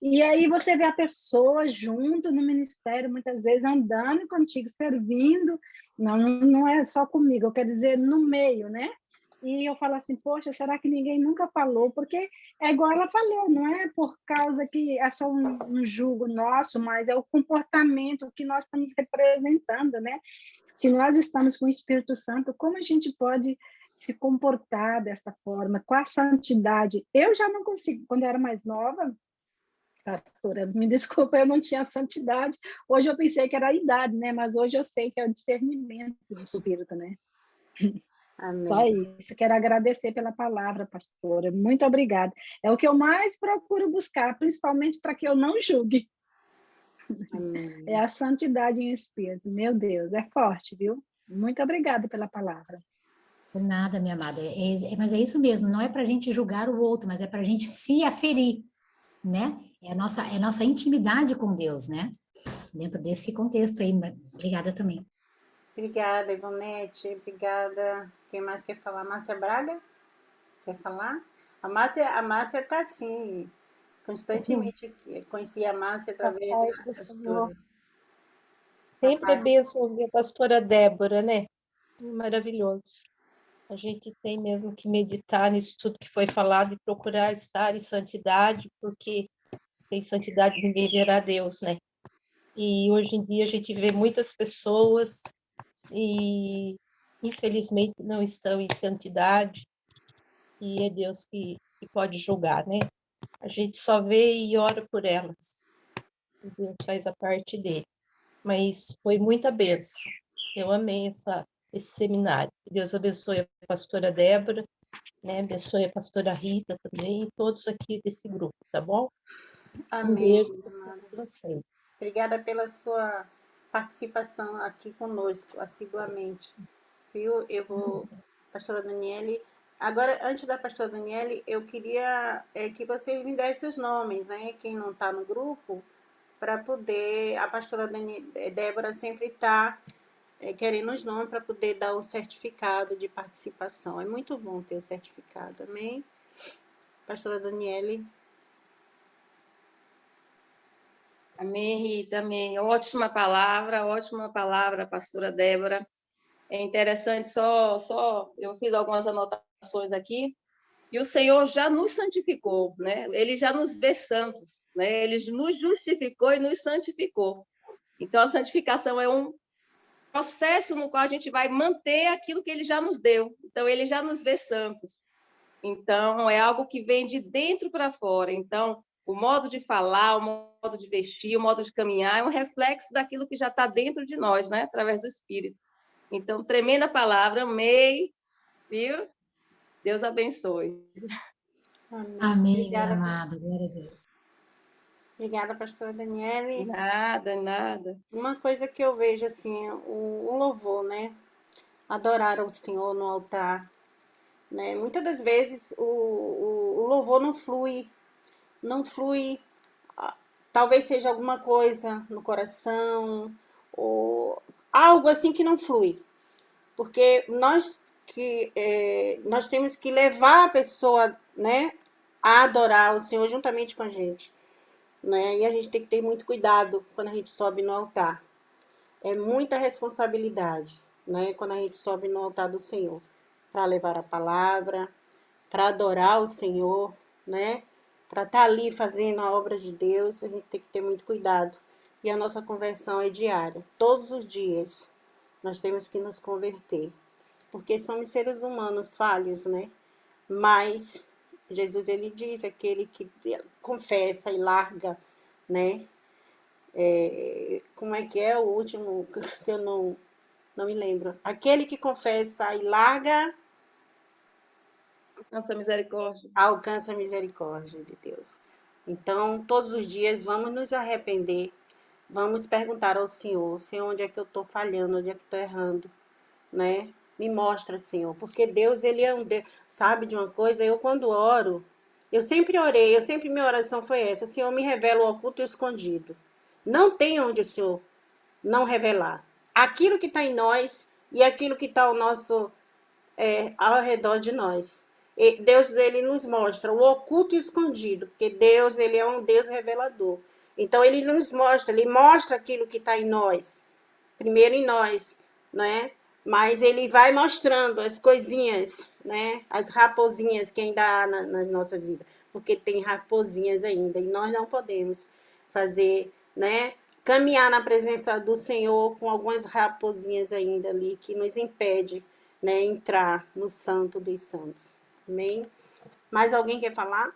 E aí você vê a pessoa junto no ministério, muitas vezes andando contigo, servindo. Não é só comigo, eu quero dizer no meio, né? e eu falo assim, poxa, será que ninguém nunca falou? Porque é igual ela falou, não é por causa que é só um julgo nosso, mas é o comportamento que nós estamos representando, né? Se nós estamos com o Espírito Santo, como a gente pode se comportar dessa forma, com a santidade? Eu já não consigo, quando eu era mais nova, pastora, me desculpa, eu não tinha santidade. Hoje eu pensei que era a idade, né? Mas hoje eu sei que é o discernimento do Espírito, né? Só Amém. isso. Quero agradecer pela palavra, pastora. Muito obrigada. É o que eu mais procuro buscar, principalmente para que eu não julgue. Amém. É a santidade em espírito. Meu Deus, é forte, viu? Muito obrigada pela palavra. Por nada, minha amada. Mas é isso mesmo, não é para a gente julgar o outro, mas é para a gente se aferir, né? É a nossa intimidade com Deus, né? Dentro desse contexto aí. Obrigada também. Obrigada, Ivonete. Obrigada. Quem mais quer falar? Márcia Braga? Quer falar? A Márcia está assim, constantemente aqui. Eu conheci a Márcia A através paz da do Senhor. pastora. Sempre é bênção ouvir a pastora Débora, né? Maravilhoso. A gente tem mesmo que meditar nisso tudo que foi falado e procurar estar em santidade, porque sem santidade ninguém verá Deus, né? E hoje em dia a gente vê muitas pessoas e infelizmente não estão em santidade, e é Deus que pode julgar, né? A gente só vê e ora por elas. E Deus faz a parte dele. Mas foi muita bênção. Eu amei esse seminário. Deus abençoe a pastora Débora, né? Abençoe a pastora Rita também e todos aqui desse grupo, tá bom? Um Amém, beijo amada. para vocês. Obrigada pela sua participação aqui conosco, assiduamente. Viu? Eu vou, pastora Daniele. Agora, antes da pastora Daniele, eu queria que vocês me dessem os nomes, né? Quem não está no grupo, para poder. A pastora Débora sempre está querendo os nomes para poder dar o certificado de participação. É muito bom ter o certificado, amém? Pastora Daniele. Amém, Rita, amém. Ótima palavra, pastora Débora. É interessante, só eu fiz algumas anotações aqui, e o Senhor já nos santificou, né? Ele já nos vê santos, né? Ele nos justificou e nos santificou. Então, a santificação é um processo no qual a gente vai manter aquilo que ele já nos deu. Então, ele já nos vê santos. Então, é algo que vem de dentro para fora. Então, o modo de falar, o modo de vestir, o modo de caminhar é um reflexo daquilo que já está dentro de nós, né? Através do Espírito. Então, tremenda palavra, amei, viu? Deus abençoe. Amém. Amém, minha Obrigada, amada. Glória a Deus. obrigada, pastora Daniele. Nada, nada. Uma coisa que eu vejo assim, o louvor, né? Adorar ao Senhor no altar, né? Muitas das vezes o louvor não flui, talvez seja alguma coisa no coração, ou algo assim que não flui. Porque nós temos que levar a pessoa, né, a adorar o Senhor juntamente com a gente, né? E a gente tem que ter muito cuidado quando a gente sobe no altar. É muita responsabilidade, né? Quando a gente sobe no altar do Senhor, para levar a palavra, para adorar o Senhor, né? Para estar ali fazendo a obra de Deus, a gente tem que ter muito cuidado. E a nossa conversão é diária. Todos os dias nós temos que nos converter. Porque somos seres humanos falhos, né? Mas Jesus, ele diz, aquele que confessa e larga, né? Como é que é o último que eu não me lembro? Aquele que confessa e larga Nossa misericórdia. alcança a misericórdia de Deus. Então, todos os dias vamos nos arrepender, vamos perguntar ao Senhor, Senhor, onde é que eu estou falhando, onde é que estou errando, né? Me mostra, Senhor, porque Deus, ele é um Deus, sabe de uma coisa? Eu quando oro, eu sempre orei, minha oração foi essa, Senhor, me revela o oculto e o escondido. Não tem onde o Senhor não revelar. Aquilo que está em nós e aquilo que está ao redor de nós. E Deus, ele nos mostra o oculto e o escondido, porque Deus, ele é um Deus revelador. Então, ele nos mostra, ele mostra aquilo que está em nós, primeiro em nós, né? Mas ele vai mostrando as coisinhas né? As raposinhas que ainda há nas nossas vidas, porque tem raposinhas ainda, e nós não podemos fazer, né? Caminhar na presença do Senhor com algumas raposinhas ainda ali, que nos impede, né, entrar no Santo dos Santos. Amém? Mais alguém quer falar?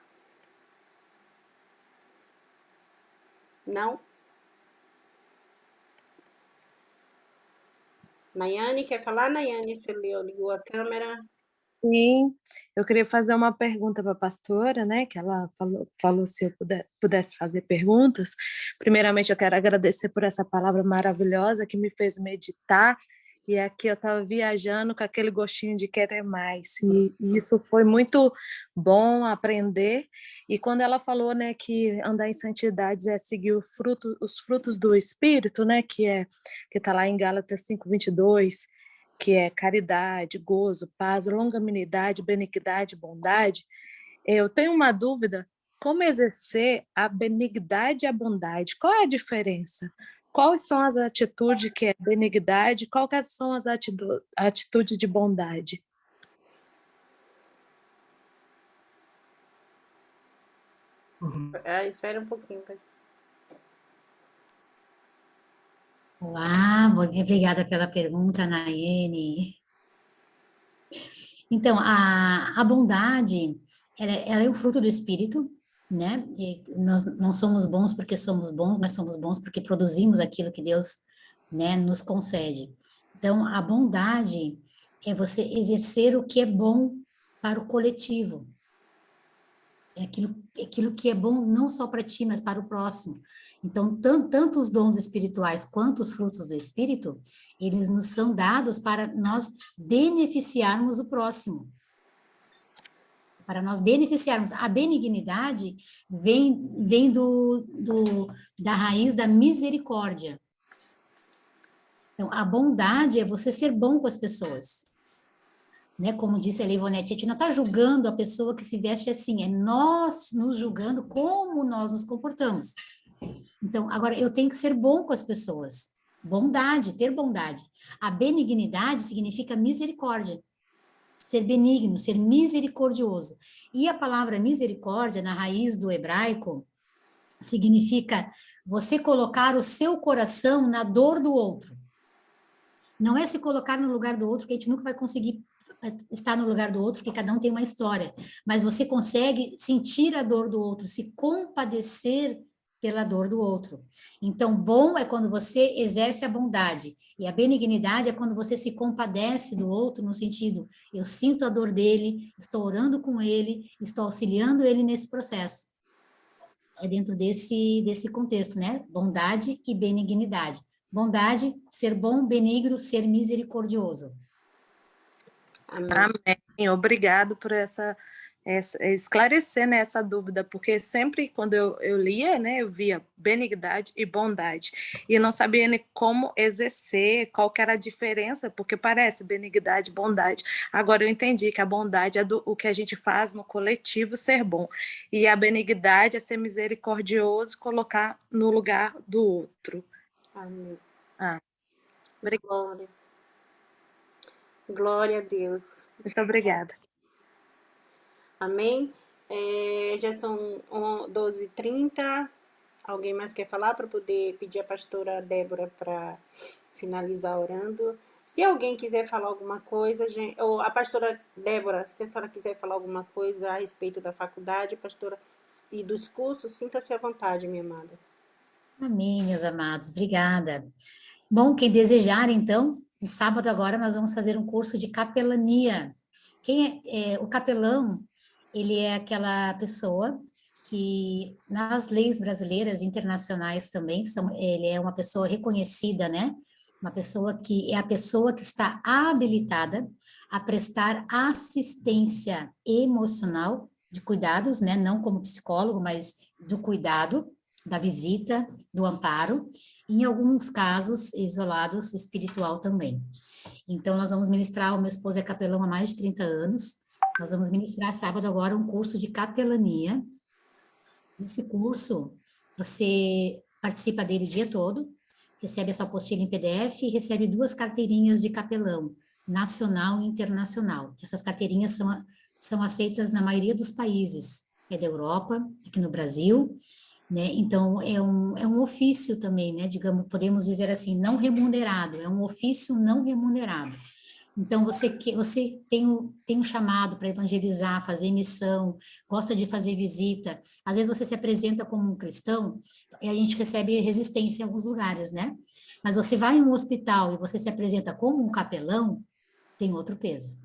Não? Nayane, quer falar? Nayane, você ligou a câmera? Sim, eu queria fazer uma pergunta para a pastora, né? Que ela falou se eu pudesse fazer perguntas. Primeiramente, eu quero agradecer por essa palavra maravilhosa que me fez meditar. E aqui eu estava viajando com aquele gostinho de querer mais. E isso foi muito bom aprender. E quando ela falou, né, que andar em santidade é seguir os frutos do Espírito, né? Que está lá em Gálatas 5:22, que é caridade, gozo, paz, longanimidade, benignidade, bondade. Eu tenho uma dúvida: como exercer a benignidade e a bondade? Qual é a diferença? Quais são as atitudes que é benignidade? Quais são as atitudes de bondade? Espera um pouquinho. Olá, obrigada pela pergunta, Nayene. Então, a bondade, ela é o fruto do Espírito, né? E nós não somos bons porque somos bons, mas somos bons porque produzimos aquilo que Deus, né, nos concede. Então, a bondade é você exercer o que é bom para o coletivo. É aquilo que é bom não só para ti, mas para o próximo. Então, tanto os dons espirituais quanto os frutos do Espírito, eles nos são dados para nós beneficiarmos o próximo. Para nós beneficiarmos. A benignidade vem da raiz da misericórdia. Então, a bondade é você ser bom com as pessoas. Né, como disse a Leivonete, a gente não está julgando a pessoa que se veste assim, é nós nos julgando como nós nos comportamos. Então, agora, eu tenho que ser bom com as pessoas. Bondade, ter bondade. A benignidade significa misericórdia. Ser benigno, ser misericordioso. E a palavra misericórdia, na raiz do hebraico, significa você colocar o seu coração na dor do outro. Não é se colocar no lugar do outro, que a gente nunca vai conseguir estar no lugar do outro, porque cada um tem uma história, mas você consegue sentir a dor do outro, se compadecer pela dor do outro. Então, bom é quando você exerce a bondade, e a benignidade é quando você se compadece do outro, no sentido, eu sinto a dor dele, estou orando com ele, estou auxiliando ele nesse processo. É dentro desse contexto, né? Bondade e benignidade. Bondade, ser bom, benigno, ser misericordioso. Amém. Amém. Obrigado por esclarecer, né, essa dúvida, porque sempre quando eu lia, né, eu via benignidade e bondade, e eu não sabia nem como exercer, qual que era a diferença, porque parece benignidade e bondade. Agora eu entendi que a bondade é o que a gente faz no coletivo ser bom, e a benignidade é ser misericordioso, colocar no lugar do outro. Amém. Obrigada. Glória a Deus. Muito obrigada. Amém? Já são 12h30. Alguém mais quer falar para poder pedir a pastora Débora para finalizar orando? Se alguém quiser falar alguma coisa, gente, ou a pastora Débora, se a senhora quiser falar alguma coisa a respeito da faculdade, pastora, e dos cursos, sinta-se à vontade, minha amada. Amém, meus amados. Obrigada. Bom, quem desejar, então, no sábado agora nós vamos fazer um curso de capelania. Quem o capelão? Ele é aquela pessoa que, nas leis brasileiras e internacionais também, ele é uma pessoa reconhecida, né? Uma pessoa que é a pessoa que está habilitada a prestar assistência emocional de cuidados, né? Não como psicólogo, mas do cuidado, da visita, do amparo, em alguns casos isolados, espiritual também. Então, nós vamos ministrar, o meu esposo é capelão há mais de 30 anos, nós vamos ministrar sábado agora um curso de capelania. Nesse curso, você participa dele o dia todo, recebe a sua apostila em PDF e recebe 2 carteirinhas de capelão, nacional e internacional. Essas carteirinhas são aceitas na maioria dos países, da Europa, aqui no Brasil, né? Então, é um ofício também, né? Digamos, podemos dizer assim, não remunerado, é um ofício não remunerado. Então, você tem um chamado para evangelizar, fazer missão, gosta de fazer visita, às vezes você se apresenta como um cristão, e a gente recebe resistência em alguns lugares, né? Mas você vai em um hospital e você se apresenta como um capelão, tem outro peso.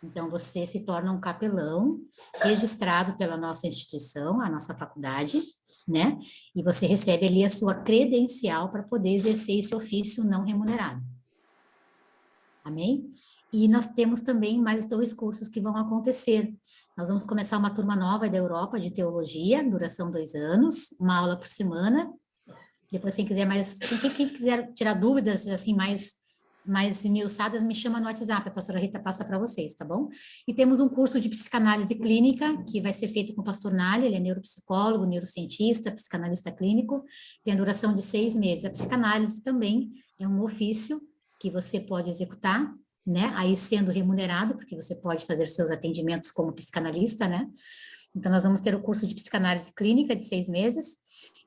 Então, você se torna um capelão registrado pela nossa instituição, a nossa faculdade, né? E você recebe ali a sua credencial para poder exercer esse ofício não remunerado. Amém? E nós temos também mais 2 cursos que vão acontecer. Nós vamos começar uma turma nova da Europa de teologia, duração 2 anos, uma aula por semana. Depois, quem quiser tirar dúvidas, assim, mais esmiuçadas, me chama no WhatsApp, a pastora Rita passa para vocês, tá bom? E temos um curso de psicanálise clínica, que vai ser feito com o pastor Nali, ele é neuropsicólogo, neurocientista, psicanalista clínico, tem a duração de 6 meses. A psicanálise também é um ofício que você pode executar, né? Aí sendo remunerado, porque você pode fazer seus atendimentos como psicanalista, né? Então, nós vamos ter o curso de psicanálise clínica de 6 meses,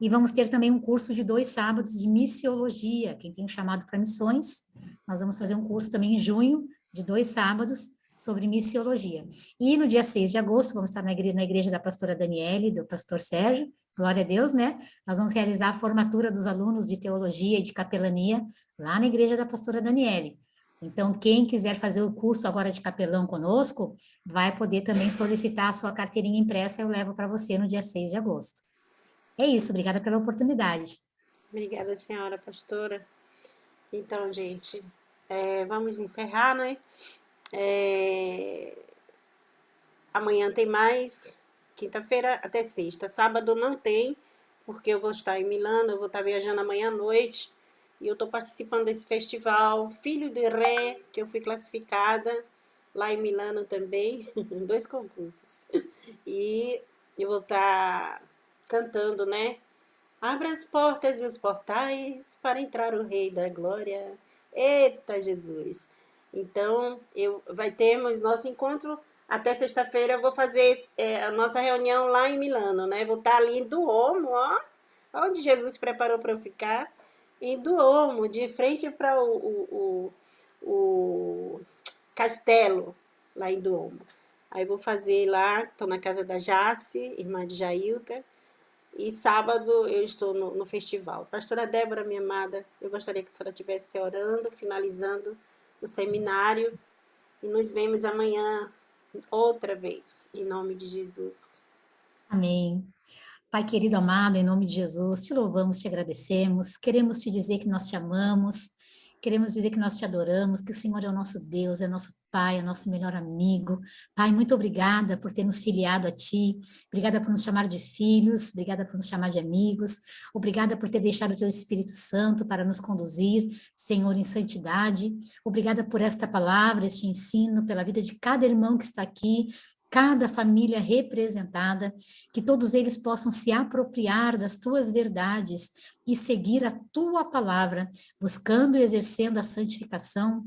e vamos ter também um curso de 2 sábados de missiologia, quem tem um chamado para missões, nós vamos fazer um curso também em junho, de 2 sábados, sobre missiologia. E no dia 6 de agosto, vamos estar na igreja da pastora Daniele, do pastor Sérgio, glória a Deus, né? Nós vamos realizar a formatura dos alunos de teologia e de capelania, lá na igreja da pastora Daniele. Então, quem quiser fazer o curso agora de capelão conosco, vai poder também solicitar a sua carteirinha impressa, eu levo para você no dia 6 de agosto. É isso, obrigada pela oportunidade. Obrigada, senhora pastora. Então, gente, vamos encerrar, né? Amanhã tem mais, quinta-feira até sexta. Sábado não tem, porque eu vou estar em Milano, eu vou estar viajando amanhã à noite, e eu estou participando desse festival Filho de Ré, que eu fui classificada lá em Milano também, em 2 concursos. E eu vou estar cantando, né? Abra as portas e os portais para entrar o Rei da Glória. Eita, Jesus! Então, termos nosso encontro até sexta-feira. Eu vou fazer a nossa reunião lá em Milano, né? Vou estar ali em Duomo, ó, onde Jesus preparou para eu ficar. Em Duomo, de frente para o castelo, lá em Duomo. Aí vou fazer lá, estou na casa da Jace, irmã de Jailta. E sábado eu estou no festival. Pastora Débora, minha amada, eu gostaria que a senhora estivesse orando, finalizando o seminário. E nos vemos amanhã outra vez, em nome de Jesus. Amém. Pai querido, amado, em nome de Jesus, te louvamos, te agradecemos, queremos te dizer que nós te amamos, queremos dizer que nós te adoramos, que o Senhor é o nosso Deus, é nosso Pai, é nosso melhor amigo. Pai, muito obrigada por ter nos filiado a Ti, obrigada por nos chamar de filhos, obrigada por nos chamar de amigos, obrigada por ter deixado o Teu Espírito Santo para nos conduzir, Senhor, em santidade, obrigada por esta palavra, este ensino, pela vida de cada irmão que está aqui, cada família representada, que todos eles possam se apropriar das tuas verdades e seguir a tua palavra, buscando e exercendo a santificação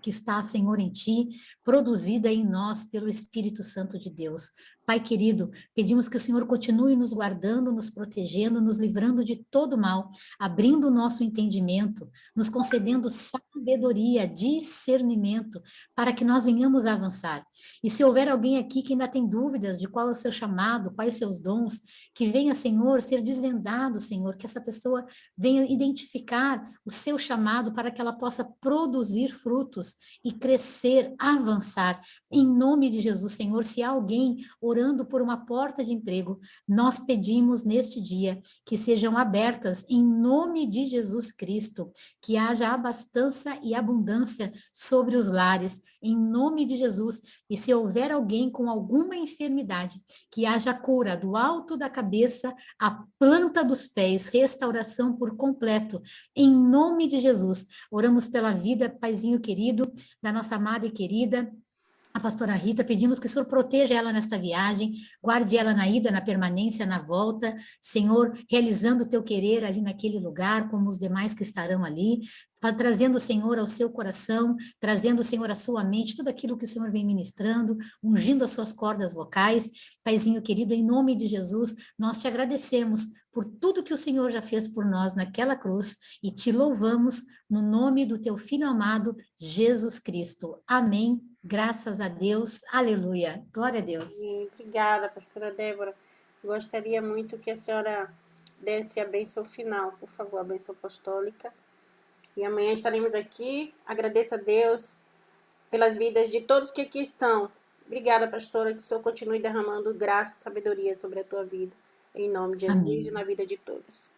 que está, Senhor, em ti, produzida em nós pelo Espírito Santo de Deus. Pai querido, pedimos que o Senhor continue nos guardando, nos protegendo, nos livrando de todo mal, abrindo o nosso entendimento, nos concedendo sabedoria, discernimento, para que nós venhamos a avançar. E se houver alguém aqui que ainda tem dúvidas de qual é o seu chamado, quais seus dons, que venha, Senhor, ser desvendado, Senhor, que essa pessoa venha identificar o seu chamado para que ela possa produzir frutos e crescer, avançar. Em nome de Jesus, Senhor, se há alguém orando por uma porta de emprego, nós pedimos neste dia que sejam abertas em nome de Jesus Cristo, que haja abastança e abundância sobre os lares, em nome de Jesus. E se houver alguém com alguma enfermidade, que haja cura do alto da cabeça à planta dos pés, restauração por completo, em nome de Jesus. Oramos pela vida, Paizinho querido, da nossa amada e querida a pastora Rita, pedimos que o Senhor proteja ela nesta viagem, guarde ela na ida, na permanência, na volta, Senhor, realizando o teu querer ali naquele lugar, como os demais que estarão ali, trazendo, Senhor, ao seu coração, trazendo, Senhor, à sua mente, tudo aquilo que o Senhor vem ministrando, ungindo as suas cordas vocais. Paizinho querido, em nome de Jesus, nós te agradecemos por tudo que o Senhor já fez por nós naquela cruz e te louvamos no nome do teu Filho amado, Jesus Cristo. Amém. Graças a Deus. Aleluia. Glória a Deus. Obrigada, pastora Débora. Gostaria muito que a senhora desse a bênção final, por favor, a bênção apostólica. E amanhã estaremos aqui. Agradeço a Deus pelas vidas de todos que aqui estão. Obrigada, pastora, que o Senhor continue derramando graça e sabedoria sobre a tua vida. Em nome de Jesus Amém. e na vida de todos.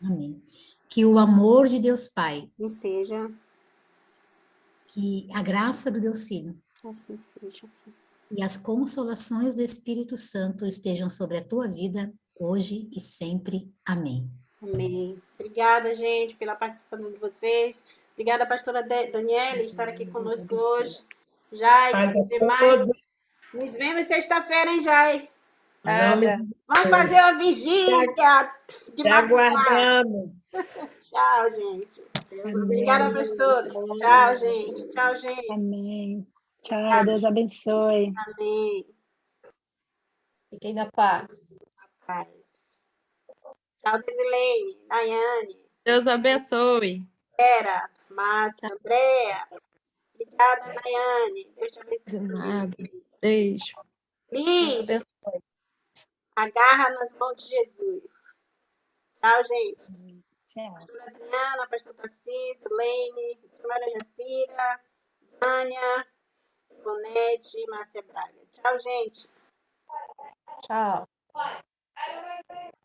Amém. Que o amor de Deus Pai, Assim seja, que a graça do Deus Filho assim seja. Assim. e as consolações do Espírito Santo estejam sobre a tua vida, hoje e sempre. Amém. Amém. Obrigada, gente, pela participação de vocês. Obrigada, pastora Daniela, estar aqui conosco hoje. Jai, e demais. Nos vemos sexta-feira, hein, Jai? Vamos fazer uma vigília de madrugada. Tchau, gente. Obrigada, pastora. Tchau, gente. Tchau, gente. Amém. Tchau, Deus abençoe. Amém. Fiquem na paz. Paz. Tchau, Desilene, Daiane, Deus abençoe. Vera, Márcia, Andréa. Obrigada, Daiane. Deus te abençoe. De nada. Beijo. Liz, agarra nas mãos de Jesus. Tchau, gente. Tchau. Pastora Adriana, pastor Tarcísio, Lene, senhora Jacira, Tânia, Bonete, Márcia Braga. Tchau, gente. Tchau.